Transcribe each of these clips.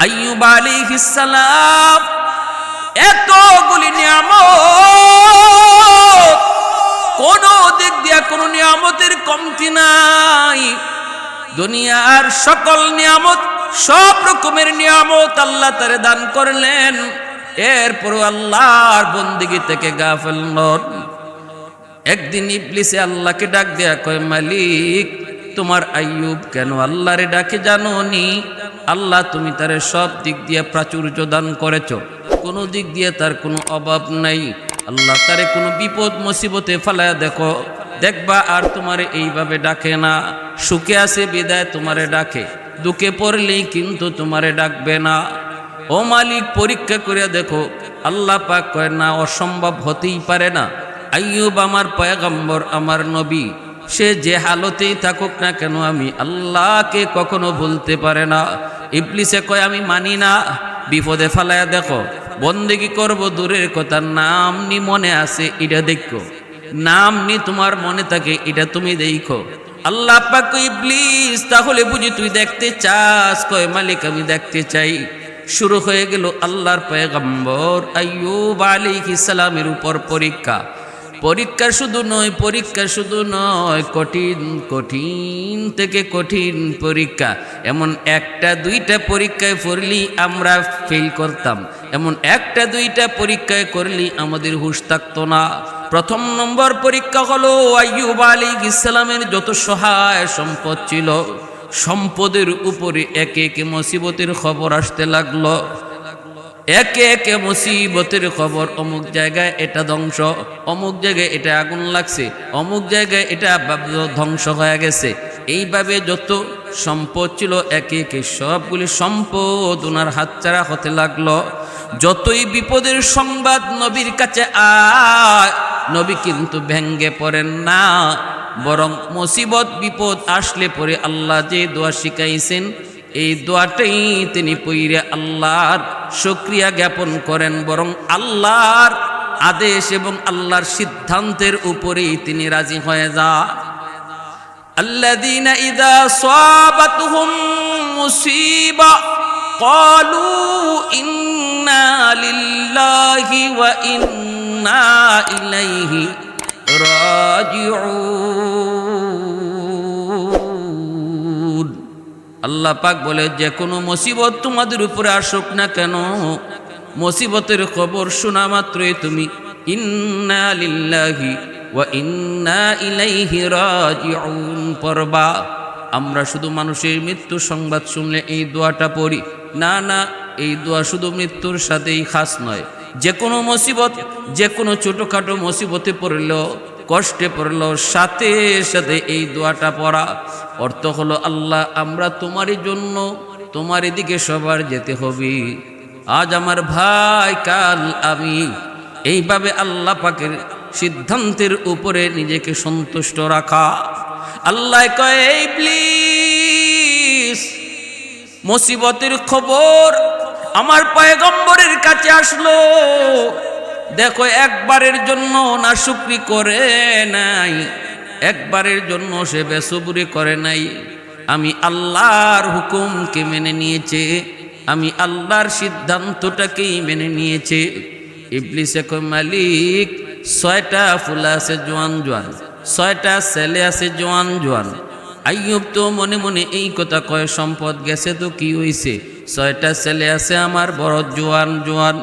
আইয়ুব আলাইহিস সালাম এতগুলি নিয়ামত, কোন দিক দিয়া কোন নিয়ামতের কমতি নাই। দুনিয়ার সকল নিয়ামত, সব রকমের নিয়ামত আল্লাহ তারে দান করলেন, এরপরও আল্লাহর বন্দেগী থেকে গাফেল নন। একদিন ইবলিসে আল্লাহকে ডাক দেয়া কয়, মালিক তোমার আইয়ুব কেন আল্লাহরে ডাকে জানো নি? আল্লাহ তুমি তারে সব দিক দিয়ে প্রাচুর্য দান করেছ, কোনো দিক দিয়ে তার কোনো অভাব নাই। আল্লাহ তারে কোনো বিপদ মুসিবতে ফেলায়া দেখো, দেখবা আর তোমারে এইভাবে ডাকে না। সুখে আছে বিদায় তোমারে ডাকে, দুঃখে পড়লেই কিন্তু তোমারে ডাকবে না। ও মালিক পরীক্ষা করে দেখো। আল্লাহ পাক কয়, না, অসম্ভব হতেই পারে না। আইয়ুব আমার পয়গম্বর, আমার নবী, সে যে হালতেই থাকুক না কেন আমি আল্লাহকে কখনো ভুলতে পারে না। ইবলিসে কয়, আমি মানি না। বিপদে ফালায়া দেখো, বন্দেগী করব দূরের কথা, নাম নি মনে আছে এটা দেখো, নাম নি তোমার মনে থাকে এটা তুমি দেখো। আল্লাহ পাক কয়, ইবলিস তাহলে বুঝি তুই দেখতে চাস? কয়, মালিক আমি দেখতে চাই। শুরু হয়ে গেল আল্লাহর পয়গম্বর আইয়ুব আলাইহিস সালামের উপর পরীক্ষা। পরীক্ষা শুধু নয়, কঠিন কঠিন থেকে কঠিন পরীক্ষা। এমন একটা দুইটা পরীক্ষায় পড়লেই আমরা ফেল করতাম, এমন একটা দুইটা পরীক্ষায় করলেই আমাদের হুঁশ থাকতো না। প্রথম নম্বর পরীক্ষা হলো আইয়ুব আলাইহিস সালামের যত সহায় সম্পদ ছিল, সম্পদের উপরে একে একে মুসিবতের খবর আসতে লাগলো। একে একে মুসিবতের খবর, অমুক জায়গায় এটা ধ্বংস, অমুক জায়গায় এটা আগুন লাগছে, অমুক জায়গায় এটা ধ্বংস হয়ে গেছে। এইভাবে যত সম্পদ ছিল একে একে সবগুলি সম্পদ ওনার হাতছাড়া হতে লাগলো। যতই বিপদের সংবাদ নবীর কাছে আয়, নবী কিন্তু ভেঙ্গে পড়েন না, বরং মুসিবত বিপদ আসলে পরে আল্লাহ যে দোয়া শিখাইছেন এই দোয়াটাই তিনি পইরে আল্লাহর শুকরিয়া জ্ঞাপন করেন, বরং আল্লাহর আদেশ এবং আল্লাহর সিদ্ধান্তের উপরেই তিনি রাজি হয়ে যান। আল্লাযীনা ইযা সাবাতুহুম মুসিবা ক্বালু ইন্না লিল্লাহি ওয়া ইন্না ইলাইহি রাজিউন। আল্লাহ পাক বলে, যে কোনো মুসিবত তোমাদের উপরে আসুক না কেন, মুসিবতের খবর শোনা মাত্রই তুমি ইন্না লিল্লাহি ওয়া ইন্না ইলাইহি রাজিউন পড়বা। আমরা শুধু মানুষের মৃত্যু সংবাদ শুনলে এই দোয়াটা পড়ি না, না, এই দোয়া শুধু মৃত্যুর সাথেই খাস নয়। যে কোনো মুসিবত, যে কোনো ছোটোখাটো মুসিবতে পড়লো, কষ্টে পড়লো, সাথে সাথে এই দোয়াটা পড়া। অর্থ হলো, আল্লাহ আমরা তোমারই জন্য, তোমার দিকে সবার যেতে হবে। আজ আমার ভাই, কাল আমি। এইভাবে আল্লাহ পাকের সিদ্ধান্তের উপরে নিজেকে সন্তুষ্ট রাখা। আল্লাহ কয়, ইবলিস মুসিবতের খবর আমার পয়গম্বরের কাছে আসলো, দেখো একবারের জন্য না শুকরি করে নাই, একবারের জন্য সে বেসবরি করে নাই। আমি আল্লাহর হুকুমকে মেনে নিয়েছে, আমি আল্লাহর সিদ্ধান্তটাকেই মেনে নিয়েছে। ইবলিসে কয়, মালিক 6টা ফুলা আছে জোয়ান জোয়ান, 6টা ছেলে আছে জোয়ান জোয়ান। আইয়ুব তো মনে মনে এই কথা কয়, সম্পদ গেছে তো কি হইছে, 6টা ছেলে আছে আমার বড় জোয়ান জোয়ান,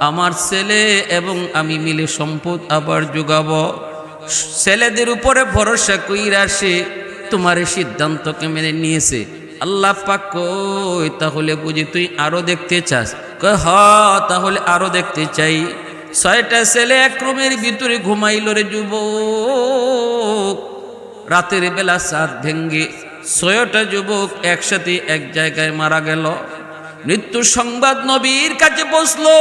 আমার ছেলে এবং আমি মিলে সম্পদ আবার যোগাবো। ছেলেদের উপরে ভরসা কইরা সে তোমার সিদ্ধান্তকে মেনে নিয়েছে। আল্লাহ পাক কই, তাহলে বুঝি তুই আরো দেখতে চাস? কয়, হ, তাহলে আরো দেখতে চাই। 6টা ছেলে এক রুমের ভিতরে ঘুমাইল রে যুবক। রাতের বেলা চাঁদ ভেঙ্গে 6টা যুবক একসাথে এক জায়গায় মারা গেল। মৃত্যুর সংবাদ নবীর কাছে পৌঁছলো।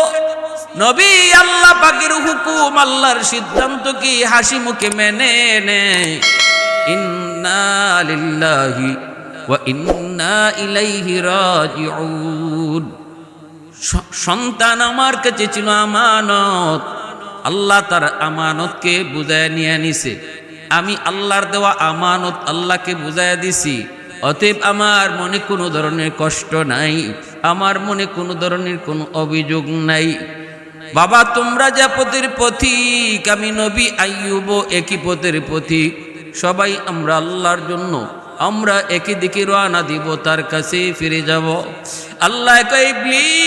নবী আল্লাহ পাকের হুকুম, আল্লাহর সিদ্ধান্ত কি হাসি মুখে মেনে নেয়। ইন্না লিল্লাহি ওয়া ইন্না ইলাইহি রাজিউন। সন্তান আমার কাছে ছিল আমানত, আল্লাহ তার আমানতকে বুঝায় নিয়ে নিছে। আমি আল্লাহর দেওয়া আমানত আল্লাহকে বুঝায় দিছি, অতএব আমার মনে কোনো ধরনের কষ্ট নাই। আমার মনে কোনো ধরনের কোনো অভিযোগ নাই। বাবা তোমরা যা পথের পথিক, আমি নবী আইয়ুব একই পথের পথিক। সবাই আমরা আল্লাহর জন্য আমরা একই দিকে রওনা দিব, তার কাছে ফিরে যাব। আল্লাহ কয় ইবলিস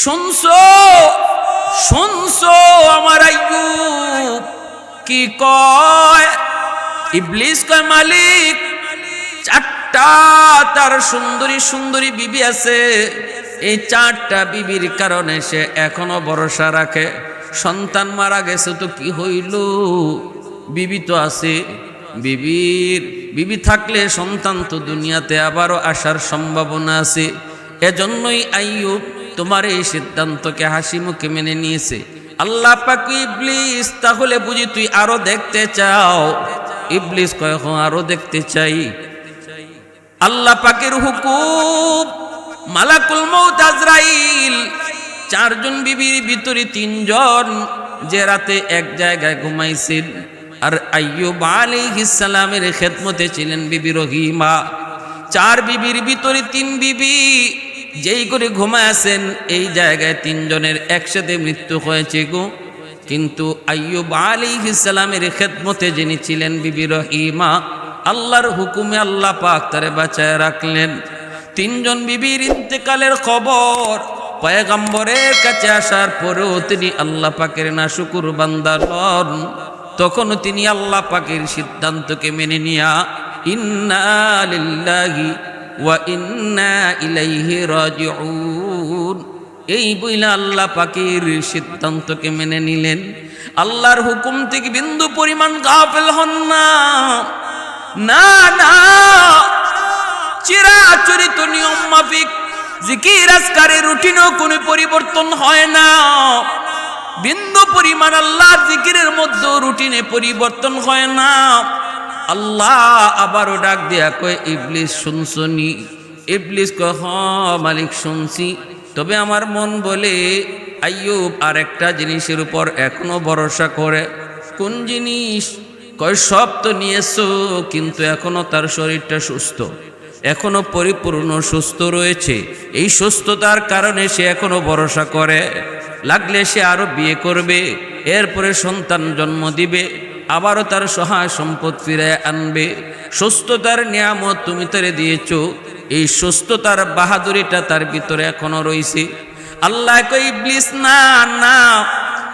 শুনছো শুনছো আমার আইয়ুব কি কয়? ইবলিস কয় মালিক চারটা তার সুন্দরী সুন্দরী বিবি আছে, এই চারটা বিবির কারণে সে এখনো ভরসা রাখে। সন্তান মারা গেছে তো কি হইল, বিবি তো আছে, বিবি থাকলে সন্তান তো দুনিয়াতে আবারও আসার সম্ভাবনা আছে। এজন্যই আইয়ুব তোমার এই সিদ্ধান্তকে হাসি মুখে মেনে নিয়েছে। আল্লাহ পাক ইবলিস তাহলে বুঝি তুই আরো দেখতে চাও? ইবলিস কয় হ্যাঁ আরো দেখতে চাই। আল্লাহ পাকের হুকুম, মালাকুল মউত আজরাইল চারজন বিবির ভিতরে তিনজন যে রাতে এক জায়গায় ঘুমাইছেন, আর আইয়ুব আলাইহিস সালামের খেদমতে ছিলেন বিবি রহিমা। চার বিবির ভিতরে তিন বিবি যেই করে ঘুমায়াছেন, এই জায়গায় তিনজনের একসাথে মৃত্যু হয়েছে গো। কিন্তু আইয়ুব আলাইহিস সালামের খেদমতে যিনি ছিলেন বিবি রহিমা, আল্লাহর হুকুমে আল্লাহ পাক তারে বাঁচায় রাখলেন। তিনজন বিবির ইন্তেকালের খবর পয়গম্বরের কাছে আসার পরেও তিনি আল্লাহ পাকের নাশুকুর বান্দা নন। তখন তিনি আল্লাহ পাকের সিদ্ধান্তকে মেনে নিয়া ইন্না লিল্লাহি ওয়া ইন্না ইলাইহি রাজিউন এই বইলা আল্লাহ পাকের সিদ্ধান্তকে মেনে নিলেন। আল্লাহর হুকুম থেকে বিন্দু পরিমাণ গাফেল হন না। না না, চিরাচরিত নিয়ম মাফিক জিকির আজকারের রুটিনও কোনো পরিবর্তন হয় না। বিন্দু পরিমাণ আল্লাহর জিকিরের মধ্যে রুটিনে পরিবর্তন হয় না। আল্লাহ আবারও ডাক দেয়া কয় ইবলিস শুনছনি? ইবলিস কয় হ্যাঁ মালিক শুনছি, তবে আমার মন বলে আইয়ুব আর একটা জিনিসের উপর এখনো ভরসা করে। কোন জিনিস? কয় সব তো নিয়েছো, কিন্তু এখনো তার শরীরটা সুস্থ, এখনো পরিপূর্ণ সুস্থ রয়েছে। এই সুস্থতার কারণে সে এখনো ভরসা করে। লাগলে সে আরো বিয়ে করবে, এরপরে সন্তান জন্ম দিবে, আবারও তার সহায় সম্পদ ফিরে আনবে। সুস্থতার নিয়ামত তুমি তারে দিয়েছো, এই সুস্থতার বাহাদুরিটা তার ভিতরে এখনো রয়েছে। আল্লাহ কই ইবলিস না না,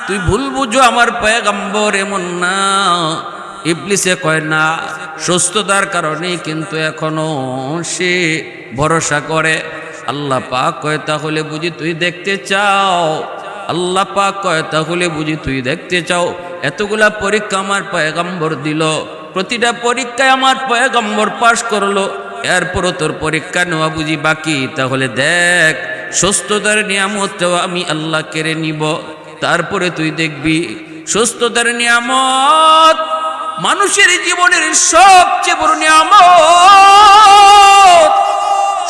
তুই ভুল বুঝো, আমার পয়গম্বর এমন না। ইবলিসে কয় না, সুস্থতার কারণে কিন্তু এখনো সে ভরসা করে। আল্লাহ পাক কয় তাহলে বুঝি তুই দেখতে চাও? আল্লাহ পাক কয় তাহলে বুঝি তুই দেখতে চাও? এতগুলা পরীক্ষা আমার পয়গম্বর দিল, প্রতিটা পরীক্ষায় আমার পয়গম্বর পাশ করলো, এরপরও তোর পরীক্ষা নেওয়া বুঝি বাকি? তাহলে দেখ, সুস্থতার নিয়ামতটাও আমি আল্লাহ কেড়ে নিব, তারপরে তুই দেখবি। সুস্থতার নিয়ামত মানুষের জীবনের সবচেয়ে বড় নিয়ামত।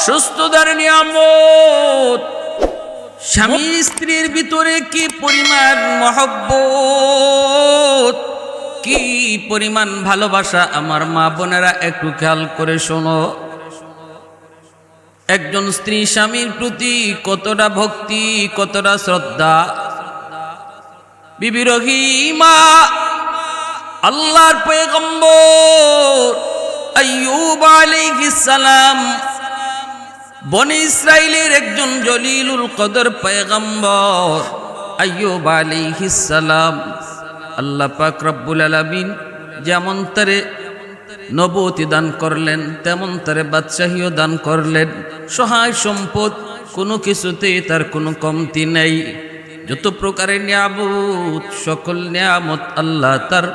সুস্থতার নিয়ামত। স্বামী স্ত্রীর ভিতরে কি পরিমাণ মহব্বত, কি পরিমাণ ভালোবাসা, আমার মা বোনেরা একটু খেয়াল করে শোনো। একজন স্ত্রী স্বামীর প্রতি কতটা ভক্তি, কতটা শ্রদ্ধা। বিবি রহিমা আল্লাহর পয়গম্বর আইয়ুব আলাইহিস সালাম বনি ইসরাইলের একজন জলিলুল কদর পয়গম্বর আইয়ুব আলাইহিস সালাম। আল্লাহ পাক রব্বুল আলামিন যেমন তারে নবুয়তি দান করলেন, তেমন তারে বাদশাহীও দান করলেন। সহায় সম্পদ, কোনো কিছুতেই তার কোনো কমতি নেই। যত প্রকারের নিয়ামত, সকল নিয়ামত আল্লাহ তার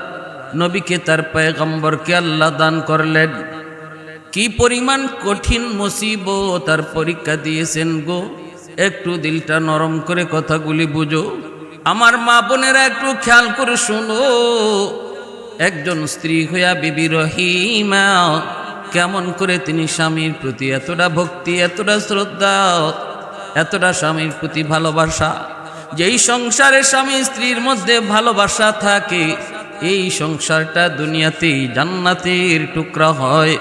নবীকে, তার পয়গম্বরকে আল্লাহ দান করলেন। কি পরিমাণ কঠিন মুসিবত তার পরীক্ষা দিয়েছেন গো। একটু দিলটা নরম করে কথাগুলি বুঝো। আমার মা বোনেরা একটু খেয়াল করে শোনো। একজন স্ত্রী হইয়া বিবি রহিমা কেমন করে তিনি স্বামীর প্রতি এতটা ভক্তি, এতটা শ্রদ্ধা, এতটা স্বামীর প্রতি ভালোবাসা। যেই সংসারে স্বামী স্ত্রীর মধ্যে ভালোবাসা থাকে, এই সংসারটা দুনিয়াতেই জান্নাতের টুকরা হয়।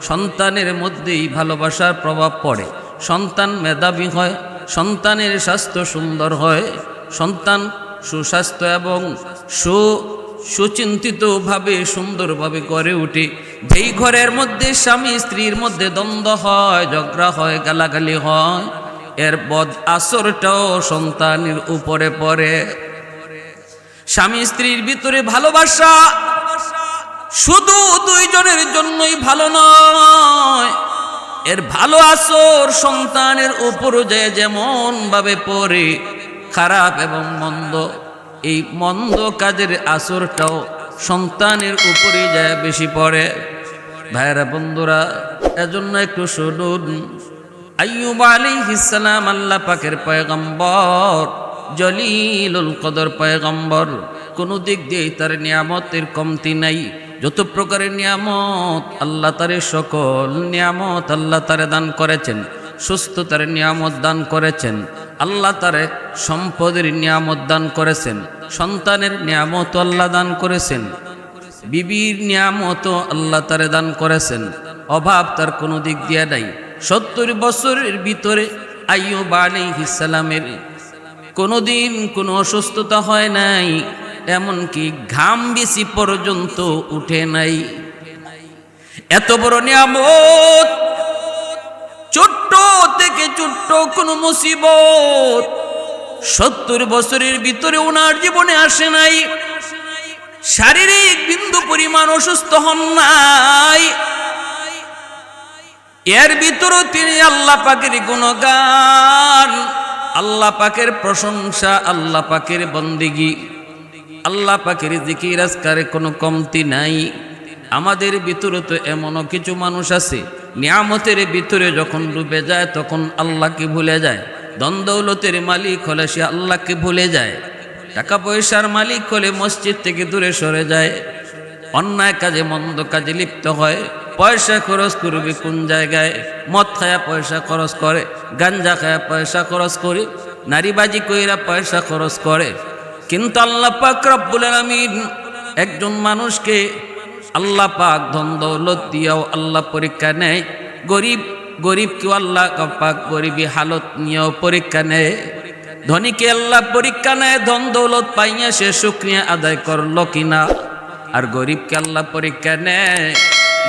সন্তানের মধ্যেই ভালোবাসার প্রভাব পড়ে, সন্তান মেধাবী হয়, সন্তানের স্বাস্থ্য সুন্দর হয়, সন্তান সুস্বাস্থ্য এবং সুচিন্তিতভাবে সুন্দরভাবে গড়ে ওঠে। যেই ঘরের মধ্যে স্বামী স্ত্রীর মধ্যে দ্বন্দ্ব হয়, ঝগড়া হয়, গালাগালি হয়, এর বদ আসরটাও সন্তানের উপরে পড়ে। স্বামী স্ত্রীর ভিতরে ভালোবাসা শুধু দুইজনের জন্যই ভালো নয়, এর ভালো আসর সন্তানের উপর যায় যেমন ভাবে পড়ে, খারাপ এবং মন্দ, এই মন্দ কাজের আসরটাও সন্তানের উপরে যায় বেশি পড়ে। ভাইরা বন্ধুরা, এজন্য একটু শুনুন, আইয়ুব আলাইহিস সালাম আল্লাহ পাকের পয়গম্বর, জলিলুল কদর পয়গম্বর, কোন দিক দিয়ে তার নিয়ামতের কমতি নাই। যত প্রকারের নিয়ামত আল্লাহ তারে, সকল নিয়ামত আল্লাহ তারে দান করেছেন। সুস্থতার নিয়ামত দান করেছেন আল্লাহ তারে, সম্পদের নিয়ামত দান করেছেন, সন্তানের নিয়ামত আল্লাহ দান করেছেন, বিবির নিয়ামত আল্লাহ তারে দান করেছেন। অভাব তার কোনো দিক দিয়ে নাই। 70 বছরের ভিতরে আইয়ুব আলাইহিস সালামের কোনোদিন কোনো অসুস্থতা হয় নাই, এমনকি ঘাম বেশি পর্যন্ত উঠে নাই। এত বড় নিয়ামত, ছোট্ট থেকে ছোট্ট কোনো মুসিবত 70 বছরের ভিতরে ওনার জীবনে আসে নাই। শারীরিক বিন্দু পরিমাণ অসুস্থ হন নাই। এর ভিতরেও তিনি আল্লাহ পাকের গুণগান, আল্লাহ পাকের প্রশংসা, আল্লাহ পাকের বন্দেগী, আল্লাহ পাকের জিকির আজকারে কোনো কমতি নাই। আমাদের ভিতরে তো এমনও কিছু মানুষ আছে, নিয়ামতের ভিতরে যখন ডুবে যায় তখন আল্লাহকে ভুলে যায়। দ্বন্দ্বলতের মালিক হলে সে আল্লাহকে ভুলে যায়। টাকা পয়সার মালিক হলে মসজিদ থেকে দূরে সরে যায়। অন্যায় কাজে মন্দ কাজে লিপ্ত হয়। পয়সা খরচ করবে কোন জায়গায়? মদ খায়া পয়সা খরচ করে, গাঞ্জা খায়া পয়সা খরচ করে, নারীবাজি কইরা পয়সা খরচ করে। কিন্তু আল্লাহ পাক রব্বুল আলামিন একজন মানুষকে, আল্লাহ পাক ধন দৌলত দিয়েও আল্লাহ পরীক্ষা নেয়। গরিবকেও আল্লাহ পাক গরিবী হালত নিয়েও পরীক্ষা নেয়। ধনীকে আল্লাহ পরীক্ষা নেয়, ধন দৌলত পাইয়া সে শুকরিয়া আদায় করলো কিনা। আর গরিবকে আল্লাহ পরীক্ষা নেয়,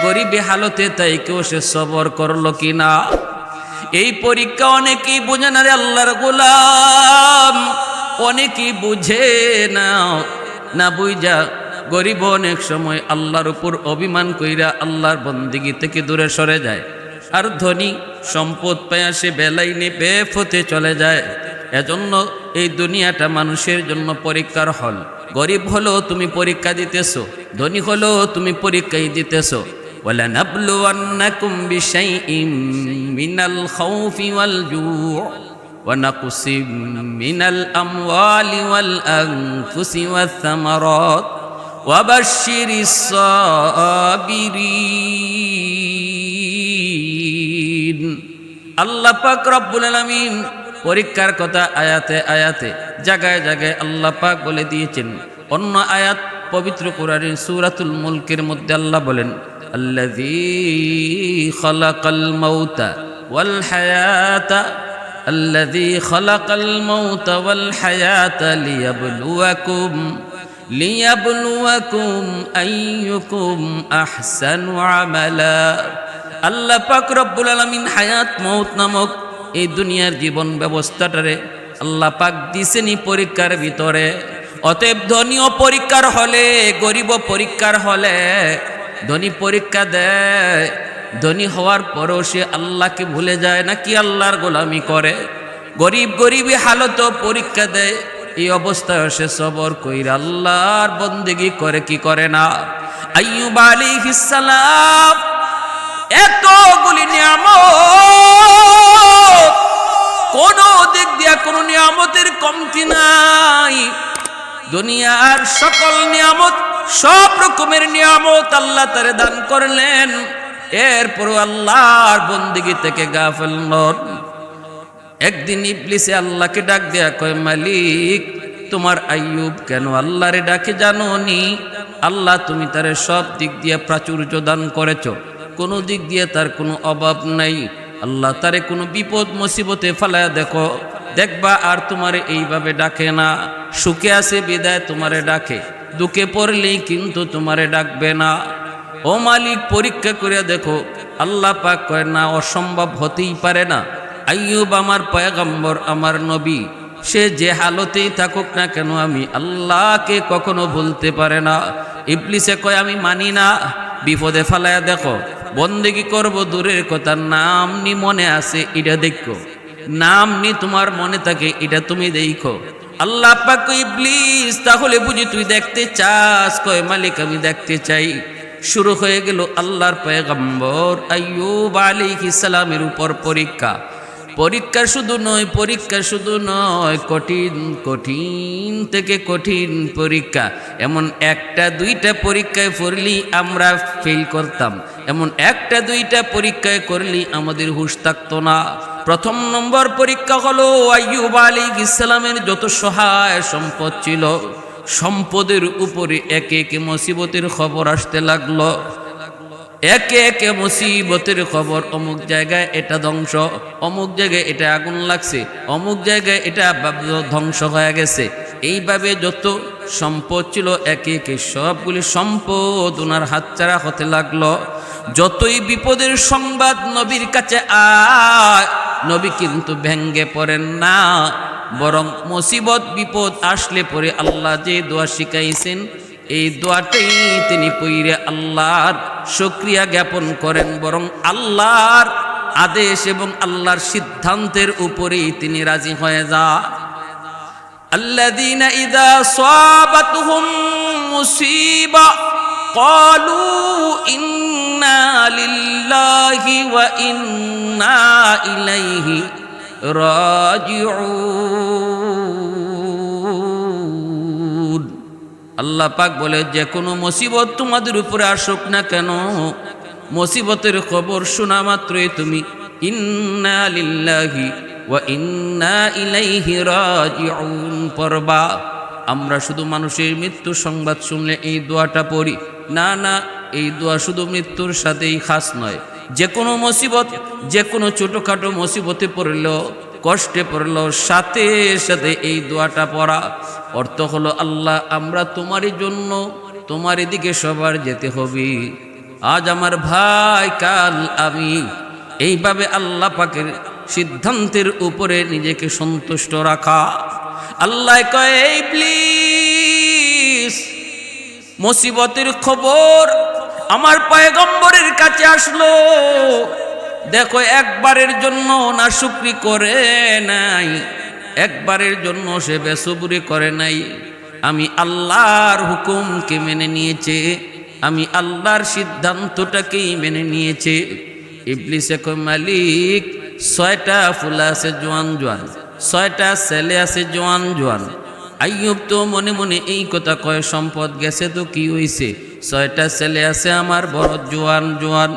গরিবী হালতে তাই কেউ সে সবর করলো কিনা। এই পরীক্ষা অনেকেই বুঝে না রে আল্লাহর গোলাম, অনেকেই বুঝে না বুঝা গরিব অনেক সময় আল্লাহর উপর অভিমান কইরা আল্লাহর বন্দেগী থেকে দূরে সরে যায়। আর ধনী সম্পদ পায়া সে বেলাইনে বেফতে চলে যায়। এজন্য এই দুনিয়াটা মানুষের জন্য পরীক্ষার হল। গরিব হলো তুমি পরীক্ষা দিতেছো, ধনী হলো তুমি পরীক্ষাই দিতেছো। ওয়ালানাবলুওয়ান্নাকুম বিশাইইম মিনাল খাউফি ওয়াল জু' ওয়া নাকসিম মিনাল আমওয়ালি ওয়াল আনফুসি ওয়াস সামারাত ওয়া বাশশিরিস সাবিরিন। আল্লাহ পাক রব্বুল আলামিন পরীক্ষার কথা আয়াতে আয়াতে জায়গায় জায়গায় আল্লাহ পাক বলে দিয়েছেন। অন্য আয়াত পবিত্র কোরআনের সূরাতুল মুলকের মধ্যে আল্লাহ বলেন, আল্লাযী খালাকাল মাউতা ওয়াল হায়াতা আল্লাযী খালাকাল মাউতা ওয়াল হায়াতা লিয়াবলুয়াকুম আইয়ুকুম আহসানু আমালা। আল্লাহ পাক রব্বুল আলামিন হায়াত মউত নামক এই দুনিয়ার জীবন ব্যবস্থাটারে আল্লাহ পাক দিছেনি পরীক্ষার ভিতরে। অতএব ধনীও পরীক্ষার হলে, গরিবও পরীক্ষার হলে। ধনী পরীক্ষা দেয়, ধনী হওয়ার পরও সে আল্লাহকে ভুলে যায় নাকি আল্লাহর গোলামি করে। গরিব গরিবী হালত পরীক্ষা দেয়, এই অবস্থায় সে সবর কইরা আল্লাহর বন্দেগী করে কি করে না। আইয়ুব আলাইহিস সালাম এতগুলি নিয়ামত, কোন দিক দিয়া কোন নিয়ামতের কমতি নাই। দুনিয়ার সকল নিয়ামত, সব রকমের নিয়ামত আল্লাহ তারে দান করলেন। এরপরও আল্লাহর বন্দেগী থেকে গাফেল নন। একদিন ইবলিসে আল্লাহকে ডাক দেয়া কয়, মালিক তোমার আইয়ুব কেন আল্লাহরে ডাকে জানো নি? আল্লাহ তুমি তারে সব দিক দিয়ে প্রাচুর্য দান করেছো, কোনো দিক দিয়ে তার কোনো অভাব নাই। আল্লাহ তারে কোনো বিপদ মুসিবতে ফেলায়া দেখো, দেখবা আর তোমারে এইভাবে ডাকে না। সুখে আছে বিদায় তোমারে ডাকে, দুঃখে পড়লেই কিন্তু তোমারে ডাকবে না। ও মালিক, পরীক্ষা করে দেখো। আল্লাহ পাক কয় না, অসম্ভব হতেই পারে না। আইয়ুব আমার পয়গম্বর, আমার নবী, সে যে হালতেই থাকুক না কেন আমি আল্লাহকে কখনো ভুলতে পারে না। ইবলিসে কয় আমি মানি না। বিপদে ফালায়া দেখো, বন্দেগী করব দূরের কথা, নাম নি মনে আছে এটা দেখো, নাম নি তোমার মনে থাকে এটা তুমি দেখো। আল্লাহ পাক কয় ইবলিস তাহলে বুঝি তুই দেখতে চাস? কয় মালিক আমি দেখতে চাই। শুরু হয়ে গেল আল্লাহর পয়গম্বর আইয়ুব আলাইহিস সালামের উপর পরীক্ষা। পরীক্ষা শুধু নয়, কঠিন কঠিন থেকে কঠিন পরীক্ষা। এমন একটা দুইটা পরীক্ষায় পড়লেই আমরা ফেল করতাম, এমন একটা দুইটা পরীক্ষায় করলেই আমাদের হুঁশ থাকতো না। প্রথম নম্বর পরীক্ষা হলো আইয়ুব আলাইহিস সালামের যত সহায় সম্পদ ছিল, সম্পদের উপরে একে একে মুসিবতের খবর আসতে লাগলো। একে একে মুসিবতের খবর, অমুক জায়গায় এটা ধ্বংস, অমুক জায়গায় এটা আগুন লাগছে, অমুক জায়গায় এটা ধ্বংস হয়ে গেছে। এইভাবে যত সম্পদ ছিল একে একে সবগুলি সম্পদ ওনার হাতছাড়া হতে লাগলো। যতই বিপদের সংবাদ নবীর কাছে আয়, নবী কিন্তু ভেঙ্গে পড়েন না, বরং মুসিবত বিপদ আসলে পরে আল্লাহ যে দোয়া শিখাইছেন এই দোয়াটাই তিনি পইরে আল্লাহর শুকরিয়া জ্ঞাপন করেন, বরং আল্লাহর আদেশ এবং আল্লাহর সিদ্ধান্তের উপরেই তিনি রাজি হয়ে যান। আল্লাযীনা ইযা সাবাতুহুম মুসিবা ক্বালু ইন্না লিল্লাহি ওয়া ইন্না ইলাইহি রাজিউন। আল্লাহ পাক বলে যে কোনো মুসিবত তোমাদের উপরে আসুক না কেন, মুসিবতের খবর শোনা মাত্রই তুমি ইন্না লিল্লাহি ওয়া ইন্না ইলাইহি রাজিউন পড়বা। আমরা শুধু মানুষের মৃত্যু সংবাদ শুনলে এই দোয়াটা পড়ি না, না, এই দোয়া শুধু মৃত্যুর সাথেই খাস নয়। যে কোনো মুসিবত, যে কোনো ছোটোখাটো মুসিবতে পড়লো, কষ্টে পড়লো, সাথে সাথে এই দোয়াটা পড়া। অর্থ হলো আল্লাহ আমরা তোমারই জন্য, তোমারই দিকে সবার যেতে হবে। আজ আমার ভাই, কাল আমি। এইভাবে আল্লাহ পাকের সিদ্ধান্তের উপরে নিজেকে সন্তুষ্ট রাখা। আল্লাহ কয় ইবলিস, মুসিবতের খবর আমার পয়গম্বরের কাছে আসলো, দেখো একবারের জন্য না শুকরি করে নাই, একবারের জন্য সে বেসবরি করে নাই। আমি আল্লাহর হুকুমকে মেনে নিয়েছে, আমি আল্লাহর সিদ্ধান্তটাকেই মেনে নিয়েছে। ইবলিসে কয় মালিক 6টা ফুলা আছে জোয়ান জোয়ান, 6টা ছেলে আছে জোয়ান জোয়ান। আইয়ুব তো মনে মনে এই কথা কয়, সম্পদ গেছে তো কি হইছে, 6টা ছেলে আছে আমার বড় জোয়ান জোয়ান,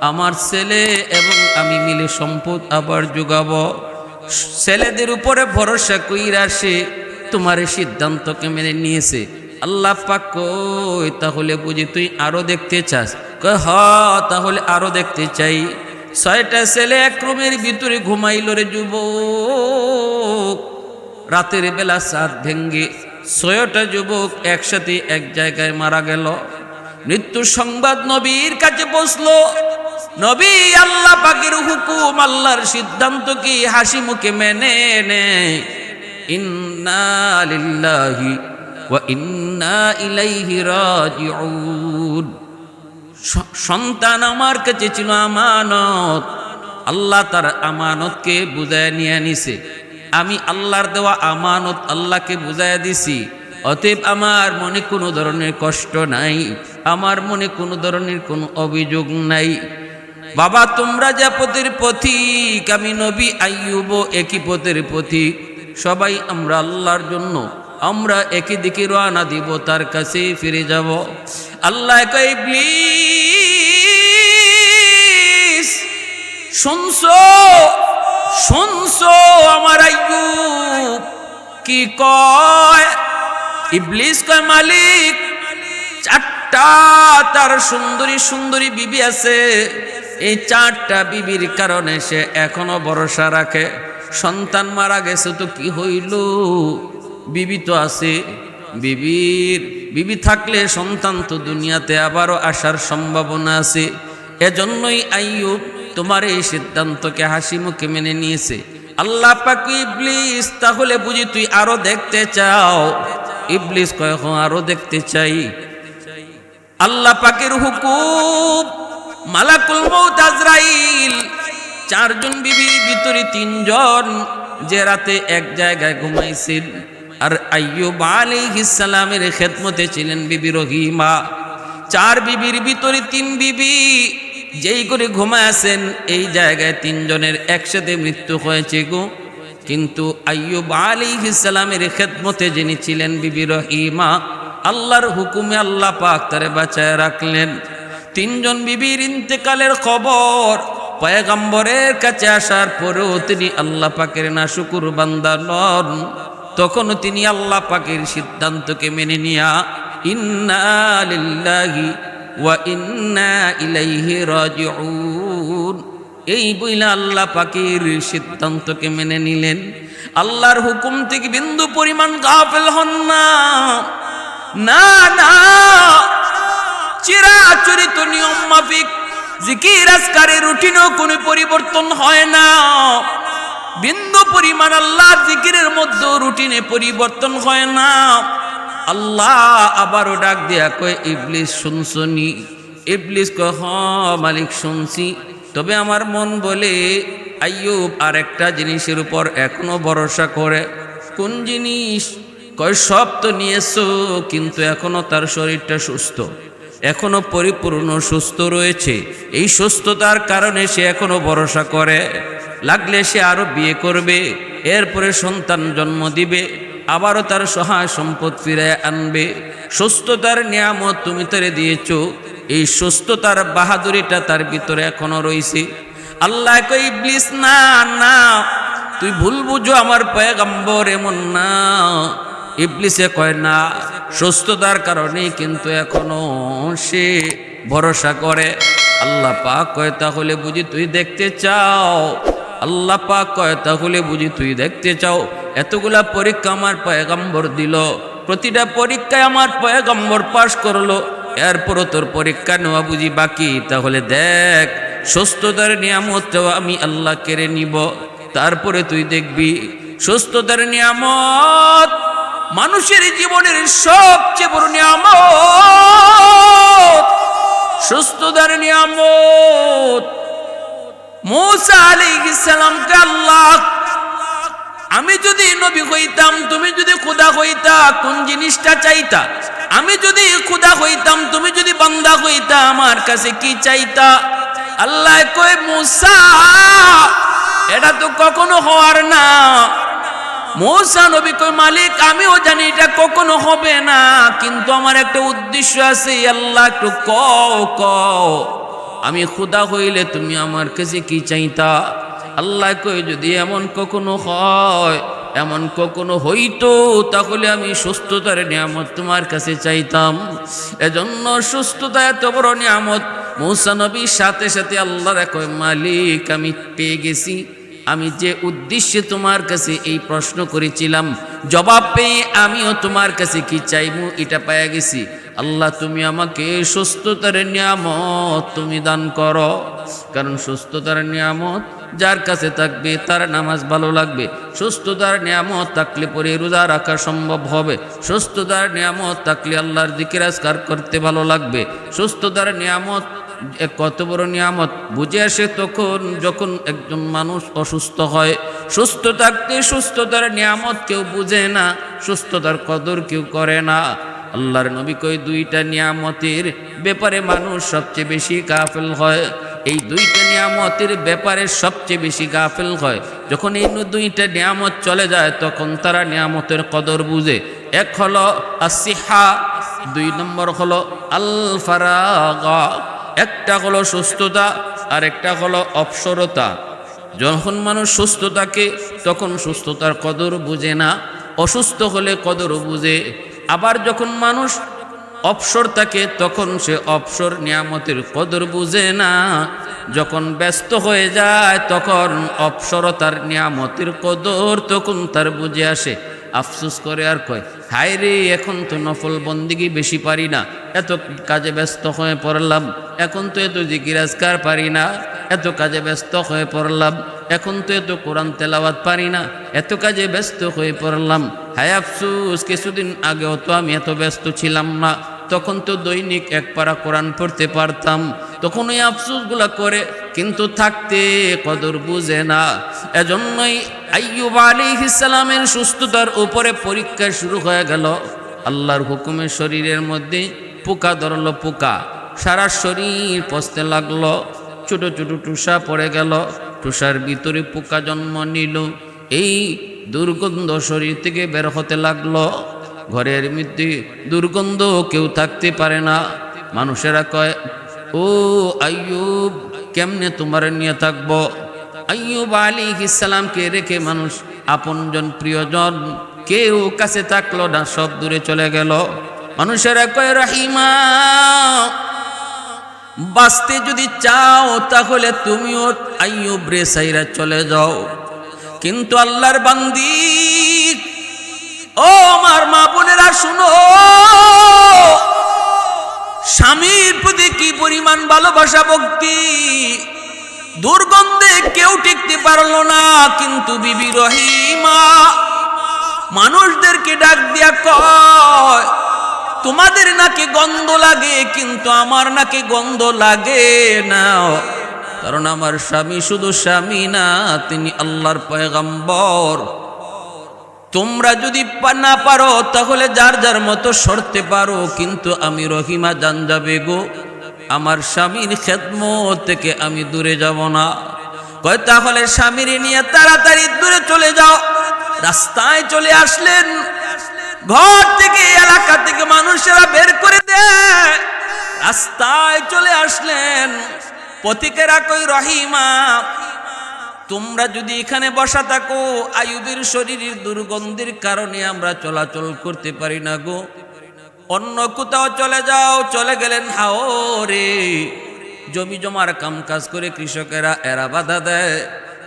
আমার ছেলে এবং আমি মিলে সম্পদ আবার যোগাবো। ছেলেদের উপরে ভরসা কইরা সে তোমার সিদ্ধান্তকে মেনে নিয়েছে। আল্লাহ পাক কই তাহলে বুঝি তুই আরো দেখতে চাস? কয় হ, তাহলে আরো দেখতে চাই। 6টা ছেলে এক রুমের ভিতরে ঘুমাইল রে যুবক। রাতের বেলা চাঁদ ভেঙ্গে 6টা যুবক একসাথে এক জায়গায় মারা গেল। মৃত্যুর সংবাদ নবীর কাছে পৌঁছলো। নবী আল্লাহ পাকের হুকুম, আল্লাহর সিদ্ধান্ত কি হাসি মুখে মেনে নেয়। ইন্না লিল্লাহি ওয়া ইন্না ইলাইহি রাজিউন। সন্তান আমার কাছে ছিল আমানত, আল্লাহ তার আমানতকে বুঝায় নিয়ে নিছে। আমি আল্লাহর দেওয়া আমানত আল্লাহকে বুঝায় দিছি। অতএব আমার মনে কোনো ধরনের কষ্ট নাই, আমার মনে কোনো ধরনের কোনো অভিযোগ নাই। বাবা তোমরা যা পথের পথিক, আমি নবী আইয়ুব একই পথের পথিক। সবাই আমরা আল্লাহর জন্য, আমরা একই দিকে রওনা দিব, তার কাছে ফিরে যাব। আল্লাহ কয় ইবলিস শুনছো, শুনছো আমার আইয়ুব কি কয়? ইবলিস কয় মালিক 4টা তার সুন্দরী সুন্দরী বিবি আছে, এই 4টা বিবির কারণে সে এখনো ভরসা রাখে। সন্তান মারা গেছে তো কি হইল, বিবি তো আছে, বিবি থাকলে সন্তান তো দুনিয়াতে আবারও আসার সম্ভাবনা আছে। এজন্যই আইয়ুব তোমার এই সিদ্ধান্তকে হাসি মুখে মেনে নিয়েছে। আল্লাহ পাক ইবলিস তাহলে বুঝি তুই আরো দেখতে চাও? ইবলিস কয় হ্যাঁ আরো দেখতে চাই। আল্লাহ পাকের হুকুম, মালাকুল মউত আজরাইল 4 জন বিবির ভিতরে 3 জন যে রাতে এক জায়গায় ঘুমাইছিল, আর আইয়ুব আলাইহিস সালামের খেদমতে ছিলেন বিবি রহিমা। 4 বিবির ভিতরে 3 বিবি যেই করে ঘুমায়াছেন, এই জায়গায় 3 জনের একসাথে মৃত্যু হয়েছে গো। কিন্তু আইয়ুব আলাইহিস সালামের খেদমতে যিনি ছিলেন বিবি রহিমা, আল্লাহর হুকুমে আল্লাহ পাক তারে বাঁচায় রাখলেন। 3 জন বিবির ইন্তেকালের খবর পয়গম্বরের কাছে আসার পরেও তিনি আল্লাহ পাকের নাশুকুর বান্দা নন। তখন তিনি আল্লাহ পাকের সিদ্ধান্তকে মেনে নিয়া ইন্না লিল্লাহি ওয়া ইন্না ইলাইহি রাজিউন এই বইলা আল্লাহ পাকের সিদ্ধান্তকে মেনে নিলেন। আল্লাহর হুকুম থেকে বিন্দু পরিমাণ গাফেল হন না। না না, চিরাচরিত নিয়ম মাফিক জিকির আজকারের রুটিনও কোনো পরিবর্তন হয় না। বিন্দু পরিমাণ আল্লাহর জিকিরের মধ্যে রুটিনে পরিবর্তন হয় না। আল্লাহ আবারও ডাক দিয়া কয় ইবলিস শুনছনি? ইবলিস কয় হ্যাঁ মালিক শুনছি, তবে আমার মন বলে আইয়ুব আর একটা জিনিসের উপর এখনো ভরসা করে। কোন জিনিস? কয় সব তো নিয়েছো, কিন্তু এখনো তার শরীরটা সুস্থ, এখনো পরিপূর্ণ সুস্থ রয়েছে। এই সুস্থতার কারণে সে এখনো ভরসা করে, লাগলে সে আরো বিয়ে করবে, এরপরে সন্তান জন্ম দিবে, আবারও তার সহায় সম্পদ ফিরে আনবে। সুস্থতার নিয়ামত তুমি তারে দিয়েছো, এই সুস্থতার বাহাদুরিটা তার ভিতরে এখনো রয়েছে। আল্লাহ কই ইবলিস না না, তুই ভুল বুঝো, আমার পয়গম্বর এমন না। ইবলিসে কয় না, সুস্থতার কারণে কিন্তু এখনো সে ভরসা করে। আল্লাহ পাক কয় তাহলে বুঝি তুই দেখতে চাও? আল্লাহ পাক কয় তাহলে বুঝি তুই দেখতে চাও? এতগুলা পরীক্ষা আমার পয়গম্বর দিল, প্রতিটা পরীক্ষায় আমার পয়গম্বর পাশ করলো, এরপরও তোর পরীক্ষা নেওয়া বুঝি বাকি? তাহলে দেখ, সুস্থতার নিয়ামতটাও আমি আল্লাহ কেড়ে নিব, তারপরে তুই দেখবি। সুস্থতার নিয়ামত মানুষের জীবনের সবচেয়ে বড় নিয়ামত। সুস্থতার নিয়ামত মূসা আলাইহিস সালামকে আল্লাহ, আমি যদি নবী হইতাম, তুমি যদি খোদা হইতা, কোন জিনিসটা চাইতা? আমি যদি খোদা হইতাম, তুমি যদি বান্দা হইতা, আমার কাছে কি চাইতা? আল্লাহ কয় মূসা এটা তো কখনো হওয়ার না। মূসা নবী কয় মালিক আমিও জানি এটা কখনো হবে না, কিন্তু আমার একটা উদ্দেশ্য আছে। আল্লাহ একটু কও কও, আমি খোদা হইলে তুমি আমার কাছে কি চাইতা? আল্লাহ কয় যদি এমন কখনো হয়, এমন কখনো হইতো, তাহলে আমি সুস্থতার নিয়ামত তোমার কাছে চাইতাম। এজন্য সুস্থতা এত বড় নিয়ামত। মূসা নবীর সাথে সাথে আল্লাহ কয় মালিক আমি পেয়ে গেছি, আমি যে উদ্দেশ্যে তোমার কাছে এই প্রশ্ন করেছিলাম, জবাব পেয়ে আমিও তোমার কাছে কি চাইবো এটা পেয়ে গেছি। আল্লাহ তুমি আমাকে সুস্থতার নিয়ামত তুমি দান করো, কারণ সুস্থতার নিয়ামত যার কাছে থাকবে তার নামাজ ভালো লাগবে, সুস্থতার নিয়ামত থাকলে পরে রোজা রাখা সম্ভব হবে, সুস্থতার নিয়ামত থাকলে আল্লাহর জিকির আজকার করতে ভালো লাগবে। সুস্থতার নিয়ামত কত বড় নিয়ামত বুঝে আসে তখন যখন একজন মানুষ অসুস্থ হয়। সুস্থ থাকতে সুস্থতার নিয়ামত কেউ বুঝে না, সুস্থতার কদর কেউ করে না। আল্লাহর নবী কই দুইটা নিয়ামতের ব্যাপারে মানুষ সবচেয়ে বেশি গাফেল হয়। এই দুইটা নিয়ামতের ব্যাপারে সবচেয়ে বেশি গাফেল হয়। যখন এই দুইটা নিয়ামত চলে যায় তখন তারা নিয়ামতের কদর বুঝে। এক হলো আসিহা, 2 নম্বর হলো আল ফারাগা। একটা হলো সুস্থতা আর একটা হলো অবসরতা। যখন মানুষ সুস্থ থাকে তখন সুস্থতার কদর বুঝে না, অসুস্থ হলে কদর বুঝে। আবার যখন মানুষ অবসর থাকে তখন সে অবসর নিয়ামতের কদর বুঝে না, যখন ব্যস্ত হয়ে যায় তখন অবসরতার নিয়ামতের কদর তখন তার বুঝে আসে। আফসোস করে আর কয়, হায় রে, এখন তো নফল বন্দিগি বেশি পারি না, এত কাজে ব্যস্ত হয়ে পড়লাম, এখন তো এত জিকির আজকার পারি না, এত কাজে ব্যস্ত হয়ে পড়লাম, এখন তো এত কোরআন তেলাওয়াত পারি না, এত কাজে ব্যস্ত হয়ে পড়লাম। হায় আফসোস, কিছুদিন আগেও তো আমি এত ব্যস্ত ছিলাম না, তখন তো দৈনিক এক পারা কোরআন পড়তে পারতাম। তখন ওই আফসোসগুলা করে, কিন্তু থাকতে কদর বুঝে না। এজন্যই আইয়ুব আলাইহিস সালামের সুস্থতার উপরে পরীক্ষা শুরু হয়ে গেল। আল্লাহর হুকুমে শরীরের মধ্যে পোকা ধরল, পোকা সারা শরীর পচতে লাগলো, ছোট ছোট টুসা পড়ে গেল, টুসার ভিতরে পোকা জন্ম নিল, এই দুর্গন্ধ শরীর থেকে বের হতে লাগলো। ঘরের মধ্যে দুর্গন্ধ, কেউ থাকতে পারে না। মানুষেরা কয়, ও আইয়ুব, কেমনে তোমার নিয়ে থাকবো? আইয়ুব আলাইহিস সালামকে রেখে মানুষ আপনজন প্রিয়জন কেউ কাছে থাকলো না, সব দূরে চলে গেল। মানুষেরা কয়, রহিমা, বাঁচতে যদি চাও তাহলে তুমিও আইয়ুব রে সাইরা চলে যাও। কিন্তু আল্লাহর বান্দি, ও আমার মা বোনেরা শুনো, স্বামীর প্রতি কি পরিমাণ ভালোবাসা ভক্তি, দুর্গন্ধে কেউ টিকতে পারলো না। কিন্তু বিবি রহিমা মানুষদেরকে ডাক দিয়া কয়, তোমাদের নাকি গন্ধ লাগে, কিন্তু আমার নাকি গন্ধ লাগে না, কারণ আমার স্বামী শুধু স্বামী না, তিনি আল্লাহর পয়গম্বর। তোমরা যদি না পারো তাহলে যার যার মতো সরতে পারো, কিন্তু আমি রহিমা জান যাবে গো, আমার স্বামীর খেদমত থেকে আমি দূরে যাব না। কয়, তাহলে স্বামীর নিয়ে তাড়াতাড়ি দূরে চলে যাও। রাস্তায় চলে আসলেন, ঘর থেকে এলাকা থেকে মানুষেরা বের করে দেয়, রাস্তায় চলে আসলেন। পথিকেরা কই, রহিমা, তোমরা যদি এখানে বসা থাকো, আইয়ুবের শরীরের দুর্গন্ধের কারণে আমরা চলাচল করতে পারি না গো, অন্য কোথাও চলে যাও। চলে গেলেন হাওরে। জমি জমার কাম কাজ করে কৃষকেরা, এরা বাধা দেয়,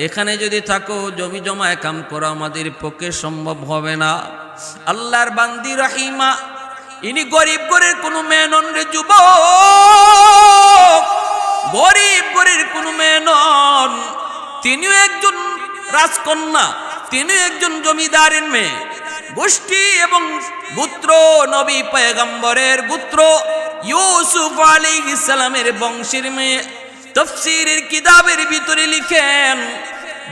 এখানে যদি থাকো জমি জমায় কাম করা আমাদের পক্ষে সম্ভব হবে না। আল্লাহর বান্দি রহিমা, ইনি গরিব ঘরের কোনো মেয়ে নন রে যুবক, গরিব ঘরের কোনো মেয়ে নন, তিনিও একজন রাজকন্যা, তিনিও একজন জমিদারের মেয়ে, গোষ্ঠী এবং গোত্র নবী পয়গম্বরের গোত্র ইউসুফ আলাইহিস সালামের বংশের মেয়ে। তাফসীরের কিতাবের ভিতরে লিখেন,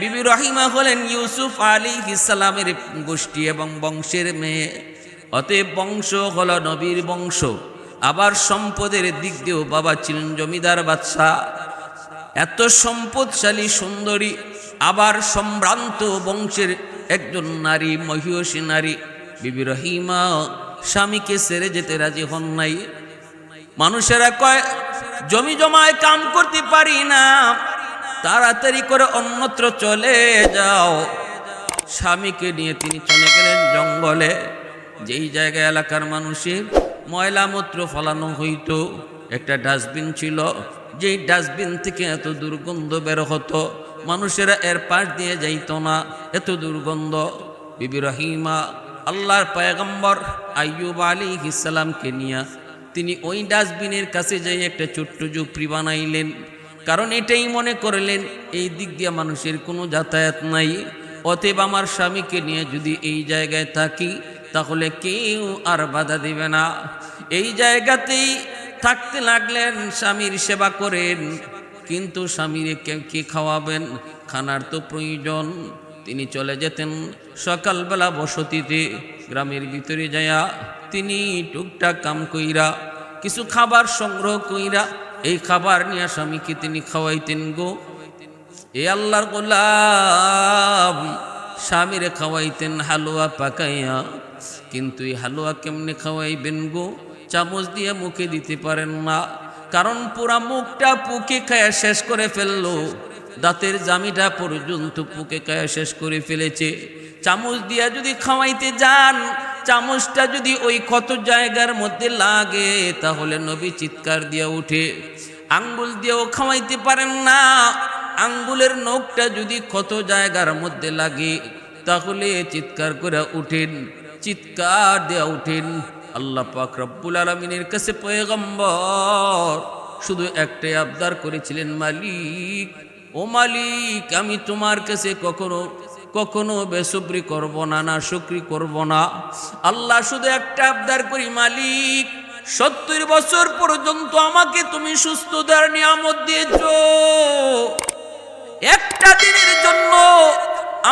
বিবি রহিমা হলেন ইউসুফ আলাইহিস সালামের গোষ্ঠী এবং বংশের মেয়ে। অতএব বংশ হলো নবীর বংশ। আবার সম্পদের দিক দিয়েও বাবা ছিলেন জমিদার বাদশাহ, এত সম্পদশালী সুন্দরী, আবার সম্ভ্রান্ত বংশের একজন নারী, মহিষী নারী। বিবি রহিমা স্বামীকে ছেড়ে যেতে রাজি হন নাই। মানুষেরা কয়, জমি জমায় কাম করতে পারি না, তাড়াতাড়ি করে অন্যত্র চলে যাও। স্বামীকে নিয়ে তিনি চলে গেলেন জঙ্গলে, যেই জায়গায় এলাকার মানুষের ময়লা মূত্র ফলানো হইত। একটা ডাস্টবিন ছিল, যেই ডাস্টবিন থেকে এত দুর্গন্ধ বের হতো, মানুষেরা এর পাশ দিয়ে যাইত না, এত দুর্গন্ধ। বিবি রহিমা আল্লাহর পয়গম্বর আইয়ুব আলাইহিস সালামকে নিয়ে তিনি ওই ডাস্টবিনের কাছে যাই একটা ছোট্ট ঝুপড়ি বানাইলেন, কারণ এটাই মনে করলেন এই দিক দিয়ে মানুষের কোনো যাতায়াত নাই, অতএব আমার স্বামীকে নিয়ে যদি এই জায়গায় থাকি তাহলে কেউ আর বাধা দিবে না। এই জায়গাতেই থাকতে লাগলেন, স্বামীর সেবা করেন, কিন্তু স্বামীর কে খাওয়াবেন, খানার তো প্রয়োজন। তিনি চলে যেতেন সকালবেলা বসতিতে, গ্রামের ভিতরে যায়া তিনি টুকটাক কাম কইরা কিছু খাবার সংগ্রহ কইরা এই খাবার নিয়ে স্বামীকে তিনি খাওয়াইতেন গো। এ আল্লাহর গোলাম স্বামীরে খাওয়াইতেন হালুয়া পাকাইয়া, কিন্তু এই হালুয়া কেমনে খাওয়াইবেন গো? চামচ দিয়ে মুখে দিতে পারেন না, কারণ পুরা মুখটা পুকে খায়া শেষ করে ফেললো, দাঁতের জামিটা পর্যন্ত পুকে খায়া শেষ করে ফেলেছে। চামচ দিয়া যদি খাওয়াইতে যান চামচটা যদি ওই ক্ষত জায়গার মধ্যে লাগে তাহলে নবী চিৎকার দিয়ে উঠে। আঙ্গুল দিয়েও খাওয়াইতে পারেন না, আঙ্গুলের নখটা যদি ক্ষত জায়গার মধ্যে লাগে তাহলে চিৎকার করে উঠেন, চিৎকার দিয়ে উঠেন। আল্লাহ পাক রব্বুল আলামিনের কাছে পয়গম্বর শুধু একটাই আবদার করেছিলেন, মালিক ও মালিক, আমি তোমার কাছে কখনো বেসুবরি করব না, না শুকরি করব না। আল্লাহ শুধু একটা আবদার করি, মালিক 70 বছর পর্যন্ত আমাকে তুমি সুস্থতার নিয়ামত দিয়েছো, একটা দিনের জন্য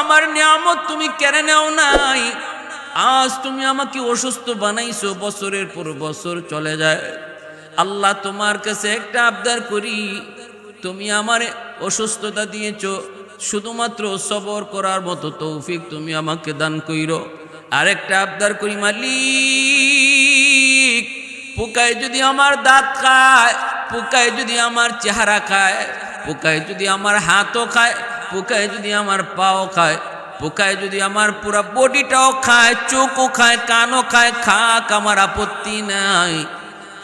আমার নিয়ামত তুমি কেড়ে নাও নাই। আজ তুমি আমাকে অসুস্থ বানাইছো, বছরের পর বছর চলে যায়। আল্লাহ তোমার কাছে একটা আবদার করি, তুমি আমার অসুস্থতা দিয়েছো, শুধুমাত্র সবর করার মতো তৌফিক তুমি আমাকে দান কইরো। আরেকটা আবদার করি, মালিক পোকায় যদি আমার দাঁত খায়, পোকায় যদি আমার চেহারা খায়, পোকায় যদি আমার হাতও খায়, পোকায় যদি আমার পাও খায়, পোকায় যদি আমার পুরা বডিটাও খায়, চোখও খায়, কানও খায়, খাক, আমার আপত্তি নাই।